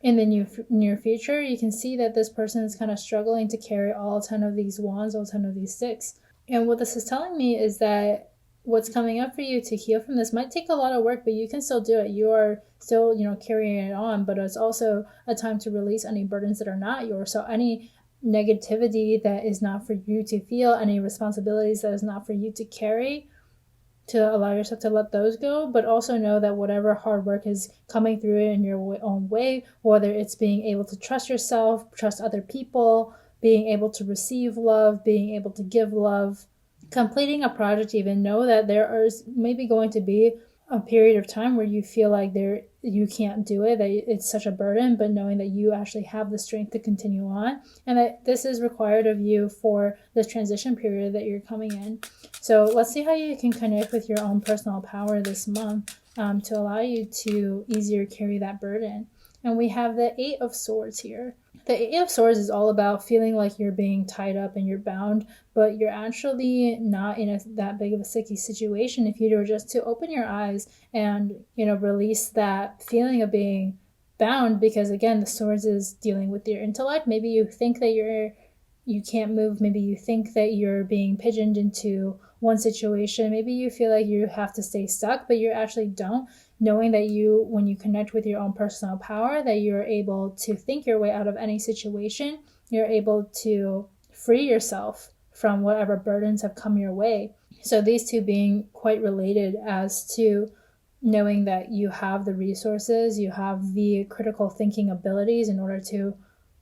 in the near future. You can see that this person is kind of struggling to carry all 10 of these wands, all 10 of these sticks. And what this is telling me is that what's coming up for you to heal from this might take a lot of work, but you can still do it. You are still, carrying it on, but it's also a time to release any burdens that are not yours. So any negativity that is not for you to feel, any responsibilities that is not for you to carry, to allow yourself to let those go, but also know that whatever hard work is coming through it in your own way, whether it's being able to trust yourself, trust other people, being able to receive love, being able to give love, completing a project, even know that there is maybe going to be a period of time where you feel like you can't do it, that it's such a burden, but knowing that you actually have the strength to continue on, and that this is required of you for this transition period that you're coming in. So let's see how you can connect with your own personal power this month. to allow you to easier carry that burden. And we have the Eight of Swords here. The Eight of Swords is all about feeling like you're being tied up and you're bound, but you're actually not in that big of a sticky situation if you were just to open your eyes and, release that feeling of being bound. Because again, the Swords is dealing with your intellect. Maybe you think that you can't move. Maybe you think that you're being pigeoned into one situation. Maybe you feel like you have to stay stuck, but you actually don't. Knowing that when you connect with your own personal power, that you're able to think your way out of any situation, you're able to free yourself from whatever burdens have come your way. So these two being quite related as to knowing that you have the resources, you have the critical thinking abilities in order to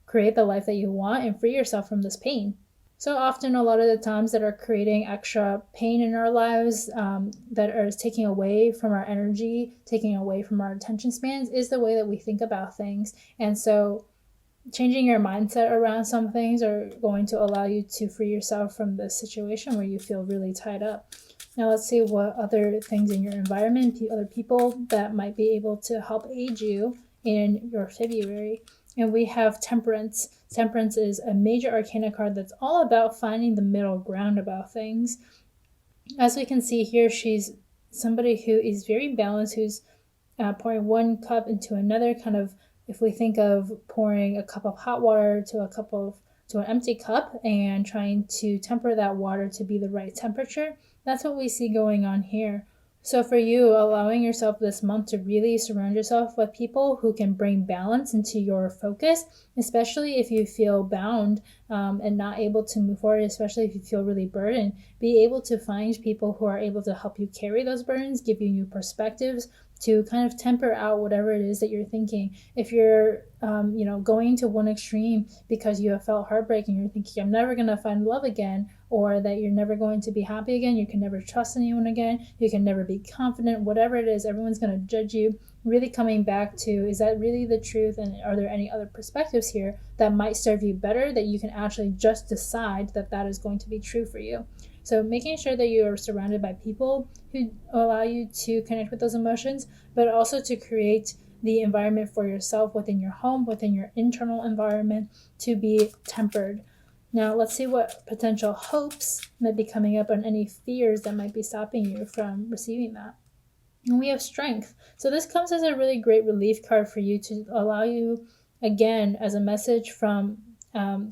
create the life that you want and free yourself from this pain. So often, a lot of the times that are creating extra pain in our lives, that are taking away from our energy, taking away from our attention spans, is the way that we think about things. And so changing your mindset around some things are going to allow you to free yourself from this situation where you feel really tied up. Now let's see what other things in your environment, other people that might be able to help aid you in your February. And we have Temperance. Temperance is a major arcana card that's all about finding the middle ground about things. As we can see here, she's somebody who is very balanced, who's pouring one cup into another, kind of, if we think of pouring a cup of hot water to an empty cup and trying to temper that water to be the right temperature. That's what we see going on here. So for you, allowing yourself this month to really surround yourself with people who can bring balance into your focus, especially if you feel bound and not able to move forward, especially if you feel really burdened. Be able to find people who are able to help you carry those burdens, give you new perspectives, to kind of temper out whatever it is that you're thinking. If you're, going to one extreme because you have felt heartbreak and you're thinking, I'm never going to find love again, or that you're never going to be happy again, you can never trust anyone again, you can never be confident, whatever it is, everyone's going to judge you. Really coming back to, is that really the truth? And are there any other perspectives here that might serve you better, that you can actually just decide that that is going to be true for you? So making sure that you are surrounded by people who allow you to connect with those emotions, but also to create the environment for yourself within your home, within your internal environment, to be tempered. Now let's see what potential hopes might be coming up, on any fears that might be stopping you from receiving that. And we have Strength. So this comes as a really great relief card for you, to allow you, again, as a message from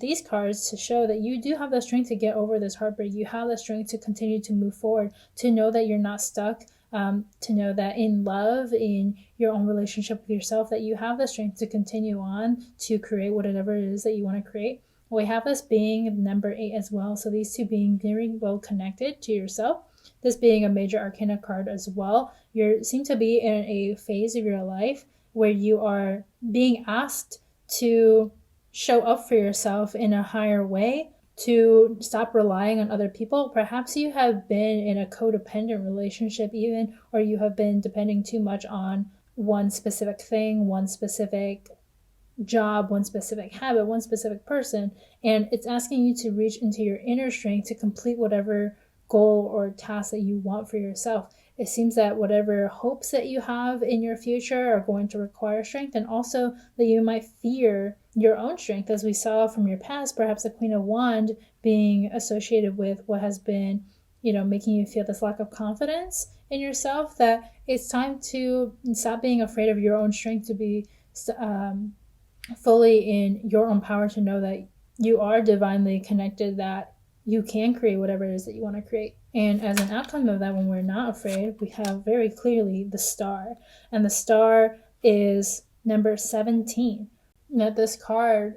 these cards, to show that you do have the strength to get over this heartbreak. You have the strength to continue to move forward, to know that you're not stuck, to know that in love, in your own relationship with yourself, that you have the strength to continue on to create whatever it is that you want to create. We have this being number 8 as well. So these two being very well connected to yourself. This being a major arcana card as well. You seem to be in a phase of your life where you are being asked to show up for yourself in a higher way, to stop relying on other people. Perhaps you have been in a codependent relationship even, or you have been depending too much on one specific thing, one specific job, one specific habit, one specific person, and it's asking you to reach into your inner strength to complete whatever goal or task that you want for yourself. It seems that whatever hopes that you have in your future are going to require strength, and also that you might fear your own strength, as we saw from your past, perhaps the Queen of Wands being associated with what has been, making you feel this lack of confidence in yourself, that it's time to stop being afraid of your own strength, to be fully in your own power, to know that you are divinely connected, that you can create whatever it is that you want to create. And as an outcome of that, when we're not afraid, we have very clearly the Star. And the Star is number 17. Now, this card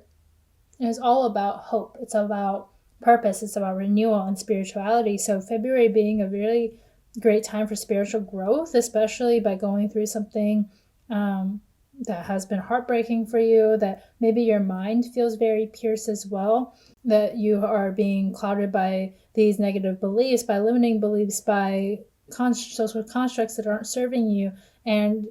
is all about hope. It's about purpose. It's about renewal and spirituality. So February being a really great time for spiritual growth, especially by going through something that has been heartbreaking for you, that maybe your mind feels very pierced as well, that you are being clouded by these negative beliefs, by limiting beliefs, by social constructs that aren't serving you, and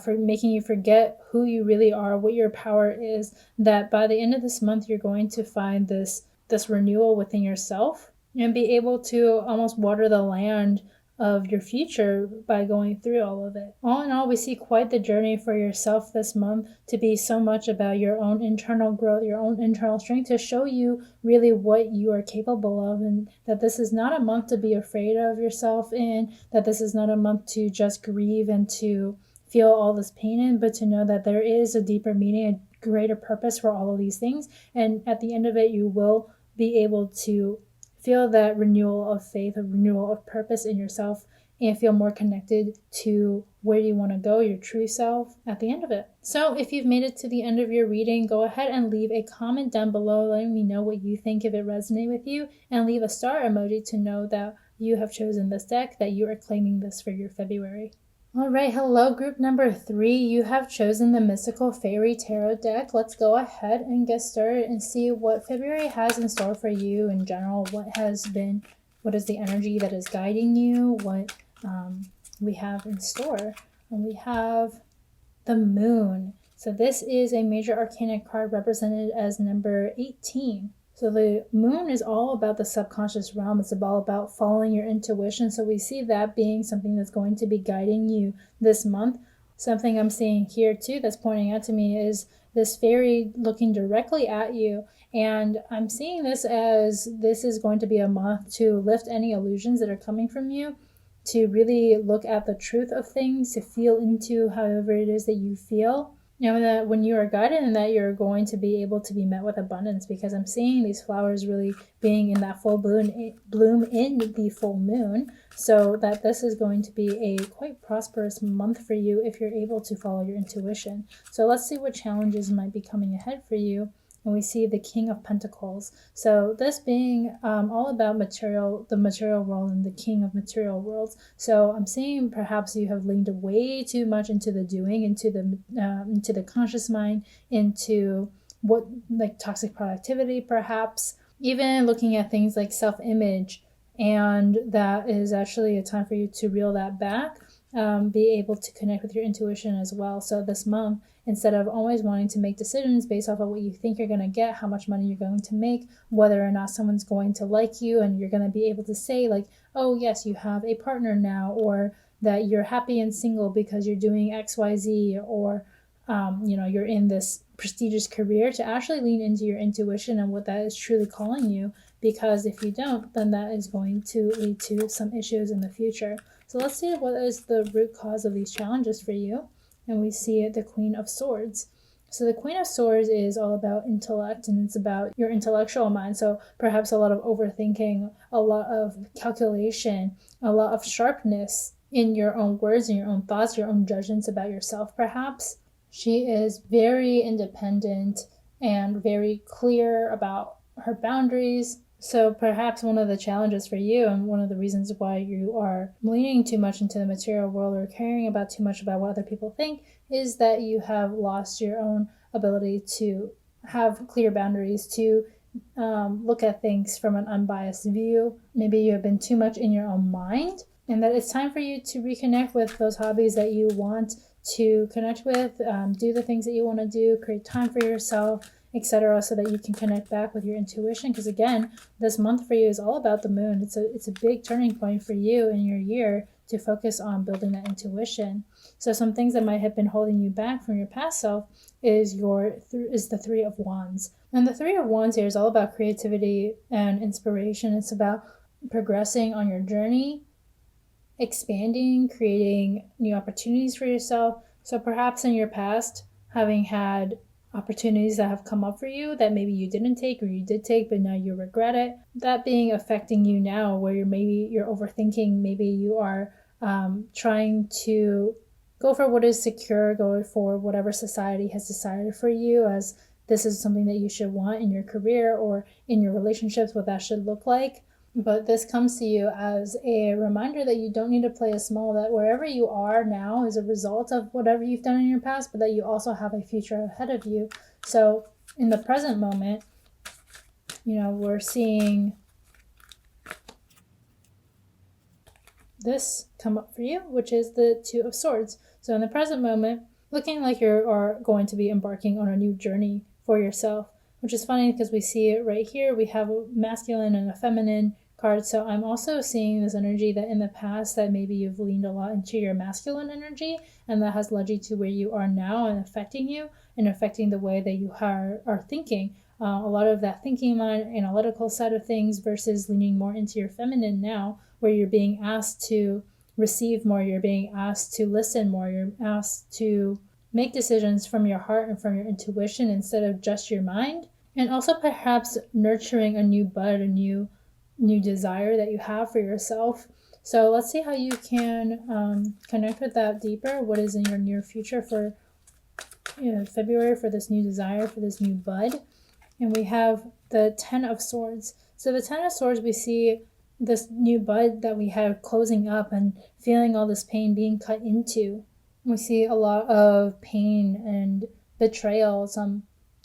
for making you forget who you really are, what your power is, that by the end of this month, you're going to find this renewal within yourself and be able to almost water the land of your future by going through all of it. All in all, we see quite the journey for yourself this month to be so much about your own internal growth, your own internal strength, to show you really what you are capable of, and that this is not a month to be afraid of yourself in, that this is not a month to just grieve and to feel all this pain in, but to know that there is a deeper meaning, a greater purpose for all of these things. And at the end of it, you will be able to feel that renewal of faith, a renewal of purpose in yourself, and feel more connected to where you want to go, your true self, at the end of it. So if you've made it to the end of your reading, go ahead and leave a comment down below letting me know what you think, if it resonated with you, and leave a star emoji to know that you have chosen this deck, that you are claiming this for your February. All right, hello, group number 3. You have chosen the Mystical Faerie Tarot deck. Let's go ahead and get started and see what February has in store for you in general. What is the energy that is guiding you? What we have in store. And we have the Moon. So this is a major arcana card represented as number 18. So the Moon is all about the subconscious realm. It's all about following your intuition. So we see that being something that's going to be guiding you this month. Something I'm seeing here too that's pointing out to me is this fairy looking directly at you. And I'm seeing this as this is going to be a month to lift any illusions that are coming from you, to really look at the truth of things, to feel into however it is that you feel. You know, that when you are guided in that, you're going to be able to be met with abundance, because I'm seeing these flowers really being in that full bloom in the full moon. So that this is going to be a quite prosperous month for you if you're able to follow your intuition. So let's see what challenges might be coming ahead for you. And we see the King of Pentacles. So this being all about the material world and the king of material worlds. So I'm seeing perhaps you have leaned way too much into the doing, into the conscious mind, into what, like toxic productivity, perhaps even looking at things like self-image. And that is actually a time for you to reel that back. Be able to connect with your intuition as well. So this month, instead of always wanting to make decisions based off of what you think you're going to get, how much money you're going to make, whether or not someone's going to like you, and you're going to be able to say like, oh yes, you have a partner now, or that you're happy and single because you're doing XYZ, or you're in this prestigious career, to actually lean into your intuition and what that is truly calling you. Because if you don't, then that is going to lead to some issues in the future. So let's see what is the root cause of these challenges for you. And we see the Queen of Swords. So the Queen of Swords is all about intellect, and it's about your intellectual mind. So perhaps a lot of overthinking, a lot of calculation, a lot of sharpness in your own words and your own thoughts, your own judgments about yourself, perhaps. She is very independent and very clear about her boundaries. So perhaps one of the challenges for you, and one of the reasons why you are leaning too much into the material world or caring about too much about what other people think, is that you have lost your own ability to have clear boundaries, to look at things from an unbiased view. Maybe you have been too much in your own mind, and that it's time for you to reconnect with those hobbies that you want to connect with, do the things that you want to do, create time for yourself, etc., so that you can connect back with your intuition. Because again, this month for you is all about the moon. It's a big turning point for you in your year to focus on building that intuition. So some things that might have been holding you back from your past self is the Three of Wands. And the Three of Wands here is all about creativity and inspiration. It's about progressing on your journey, expanding, creating new opportunities for yourself. So perhaps in your past, having had opportunities that have come up for you that maybe you didn't take, or you did take but now you regret it, that being affecting you now, where you're overthinking, maybe you are trying to go for what is secure, go for whatever society has decided for you as this is something that you should want in your career or in your relationships, what that should look like. But this comes to you as a reminder that you don't need to play a small, that wherever you are now is a result of whatever you've done in your past, but that you also have a future ahead of you. So in the present moment, we're seeing this come up for you, which is the Two of Swords. So in the present moment, looking like you are going to be embarking on a new journey for yourself, which is funny because we see it right here. We have a masculine and a feminine card. So I'm also seeing this energy that in the past that maybe you've leaned a lot into your masculine energy, and that has led you to where you are now and affecting you and affecting the way that you are thinking. A lot of that thinking mind, analytical side of things versus leaning more into your feminine now, where you're being asked to receive more, you're being asked to listen more, you're asked to make decisions from your heart and from your intuition instead of just your mind. And also perhaps nurturing a new bud, a new desire that you have for yourself. So let's see how you can connect with that deeper. What is in your near future for February, for this new desire, for this new bud. And we have the 10 of Swords. So the 10 of Swords, we see this new bud that we have closing up and feeling all this pain being cut into. We see a lot of pain and betrayal,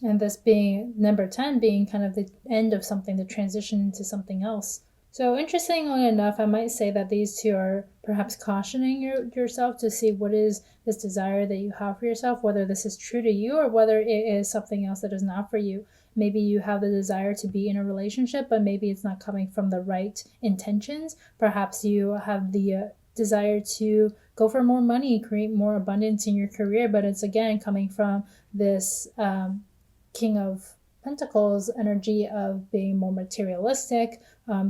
and this being number 10 being kind of the end of something, the transition into something else. So interestingly enough, I might say that these two are perhaps cautioning yourself to see what is this desire that you have for yourself, whether this is true to you or whether it is something else that is not for you. Maybe you have the desire to be in a relationship, but maybe it's not coming from the right intentions. Perhaps you have the desire to go for more money, create more abundance in your career, but it's again coming from this King of Pentacles energy of being more materialistic,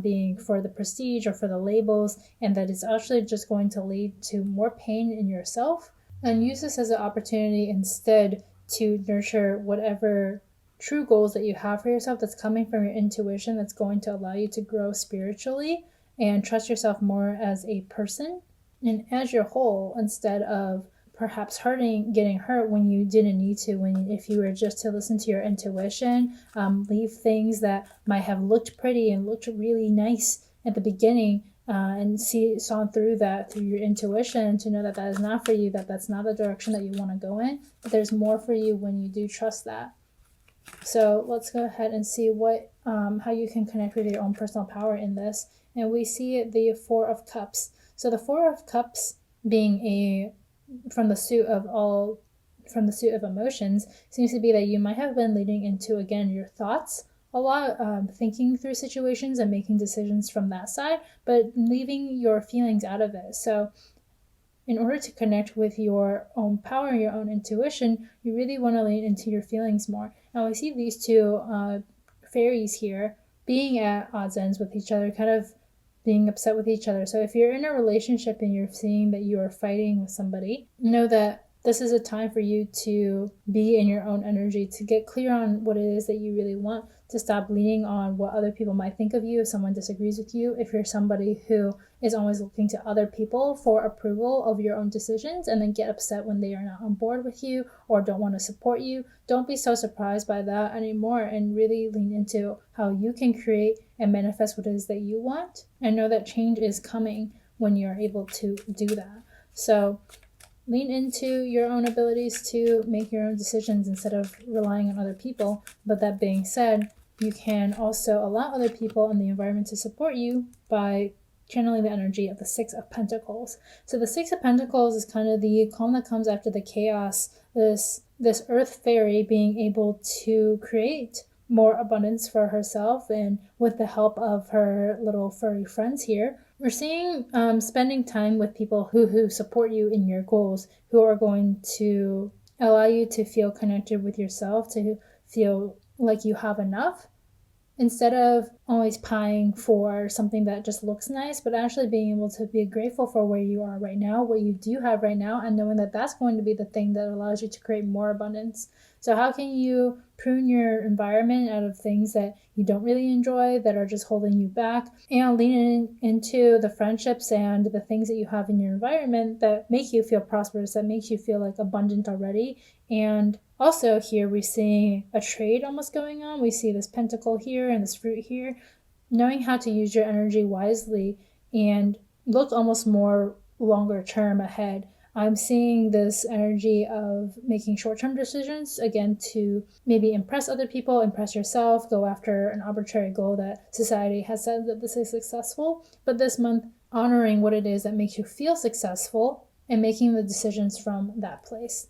being for the prestige or for the labels, and that it's actually just going to lead to more pain in yourself. And use this as an opportunity instead to nurture whatever true goals that you have for yourself that's coming from your intuition, that's going to allow you to grow spiritually and trust yourself more as a person and as your whole, instead of perhaps getting hurt when you didn't need to, if you were just to listen to your intuition, leave things that might have looked pretty and looked really nice at the beginning, and saw through your intuition to know that is not for you, that's not the direction that you want to go in, but there's more for you when you do trust that. So let's go ahead and see how you can connect with your own personal power in this. And we see the Four of Cups. So the Four of Cups being from the suit of emotions seems to be that you might have been leading into, again, your thoughts a lot, thinking through situations and making decisions from that side, but leaving your feelings out of it. So in order to connect with your own power and your own intuition, you really want to lean into your feelings more. Now we see these two fairies here being at odds ends with each other, kind of being upset with each other. So if you're in a relationship and you're seeing that you are fighting with somebody, know that this is a time for you to be in your own energy, to get clear on what it is that you really want, to stop leaning on what other people might think of you if someone disagrees with you. If you're somebody who is always looking to other people for approval of your own decisions and then get upset when they are not on board with you or don't want to support you, don't be so surprised by that anymore, and really lean into how you can create and manifest what it is that you want, and know that change is coming when you're able to do that. So lean into your own abilities to make your own decisions instead of relying on other people. But that being said, you can also allow other people in the environment to support you by channeling the energy of the Six of Pentacles. So the Six of Pentacles is kind of the calm that comes after the chaos, this earth fairy being able to create more abundance for herself, and with the help of her little furry friends here, we're seeing spending time with people who support you in your goals, who are going to allow you to feel connected with yourself, to feel like you have enough, instead of always pining for something that just looks nice, but actually being able to be grateful for where you are right now, what you do have right now, and knowing that that's going to be the thing that allows you to create more abundance. So how can you prune your environment out of things that you don't really enjoy, that are just holding you back, and lean into the friendships and the things that you have in your environment that make you feel prosperous, that makes you feel like abundant already. And also here we're seeing a trade almost going on. We see this pentacle here and this fruit here. Knowing how to use your energy wisely and look almost more longer term ahead. I'm seeing this energy of making short-term decisions, again, to maybe impress other people, impress yourself, go after an arbitrary goal that society has said that this is successful. But this month, honoring what it is that makes you feel successful and making the decisions from that place.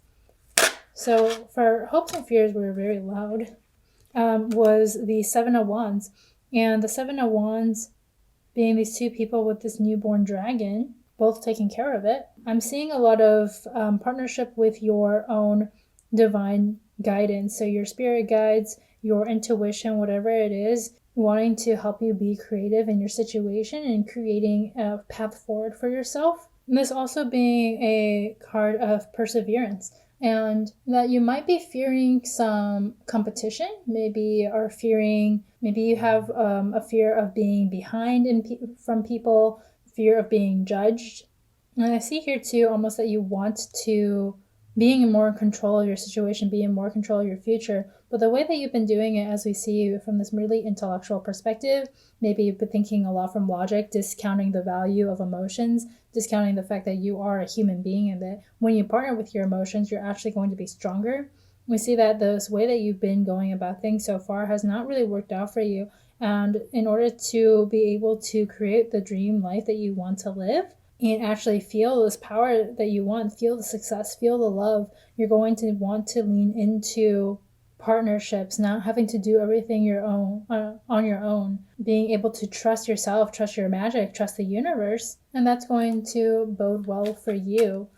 So for hopes and fears were very loud, was the Seven of Wands. And the Seven of Wands being these two people with this newborn dragon, both taking care of it. I'm seeing a lot of partnership with your own divine guidance. So your spirit guides, your intuition, whatever it is, wanting to help you be creative in your situation and creating a path forward for yourself. And this also being a card of perseverance, and that you might be fearing some competition, maybe you have a fear of being behind from people, fear of being judged. And I see here too almost that you want to being more in control of your situation, be in more control of your future. But the way that you've been doing it, as we see from this really intellectual perspective, maybe you've been thinking a lot from logic, discounting the value of emotions, discounting the fact that you are a human being and that when you partner with your emotions, you're actually going to be stronger. We see that this way that you've been going about things so far has not really worked out for you. And in order to be able to create the dream life that you want to live, and actually feel this power that you want, feel the success, feel the love, you're going to want to lean into partnerships, not having to do everything on your own, being able to trust yourself, trust your magic, trust the universe, and that's going to bode well for you.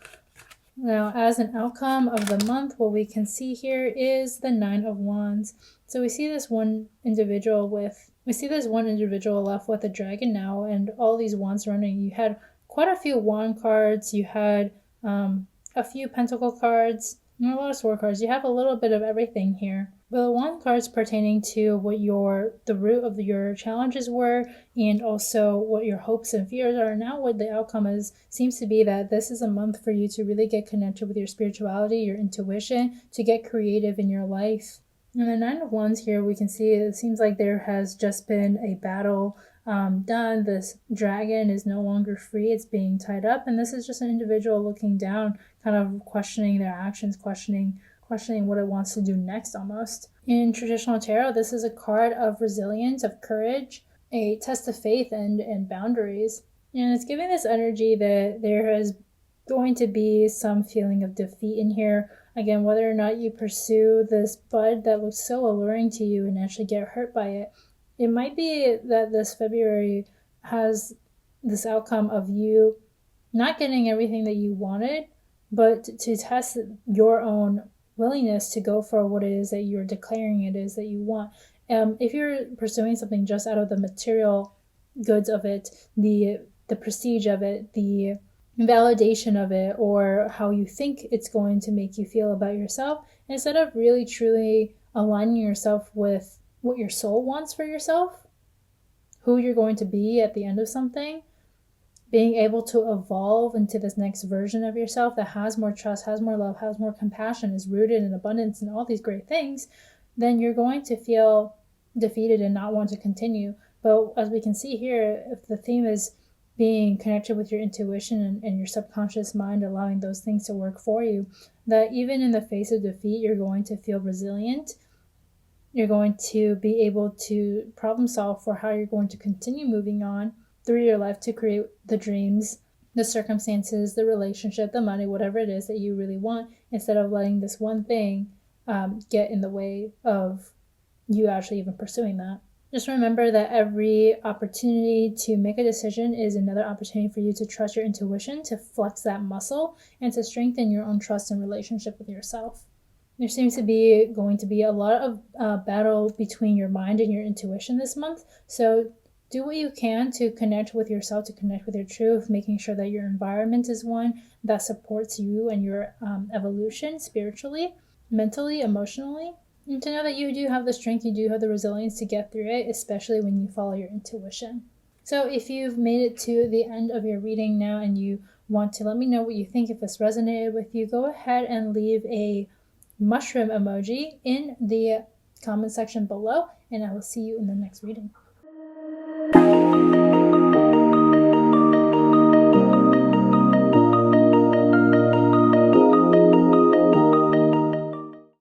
Now, as an outcome of the month, what we can see here is the 9 of Wands. So we see this one individual left with a dragon now, and all these wands running. You had quite a few wand cards, you had a few pentacle cards, and a lot of sword cards. You have a little bit of everything here. But the wand cards pertaining to what the root of your challenges were, and also what your hopes and fears are. Now what the outcome is seems to be that this is a month for you to really get connected with your spirituality, your intuition, to get creative in your life. And the 9 of Wands here, we can see it seems like there has just been a battle done. This dragon is no longer free, it's being tied up, and this is just an individual looking down, kind of questioning their actions, questioning what it wants to do next almost. In traditional tarot, this is a card of resilience, of courage, a test of faith and boundaries. And it's giving this energy that there is going to be some feeling of defeat in here. Again, whether or not you pursue this bud that looks so alluring to you and actually get hurt by it, it might be that this February has this outcome of you not getting everything that you wanted, but to test your own willingness to go for what it is that you're declaring it is that you want. If you're pursuing something just out of the material goods of it, the prestige of it, the validation of it, or how you think it's going to make you feel about yourself, instead of really truly aligning yourself with what your soul wants for yourself, who you're going to be at the end of something, being able to evolve into this next version of yourself that has more trust, has more love, has more compassion, is rooted in abundance and all these great things, then you're going to feel defeated and not want to continue. But as we can see here, if the theme is being connected with your intuition and your subconscious mind, allowing those things to work for you, that even in the face of defeat, you're going to feel resilient. You're going to be able to problem solve for how you're going to continue moving on through your life to create the dreams, the circumstances, the relationship, the money, whatever it is that you really want, instead of letting this one thing get in the way of you actually even pursuing that. Just remember that every opportunity to make a decision is another opportunity for you to trust your intuition, to flex that muscle, and to strengthen your own trust and relationship with yourself. There seems to be going to be a lot of battle between your mind and your intuition this month. So do what you can to connect with yourself, to connect with your truth, making sure that your environment is one that supports you and your evolution spiritually, mentally, emotionally. And to know that you do have the strength, you do have the resilience to get through it, especially when you follow your intuition. So if you've made it to the end of your reading now and you want to let me know what you think, if this resonated with you, go ahead and leave a mushroom emoji in the comment section below, and I will see you in the next reading.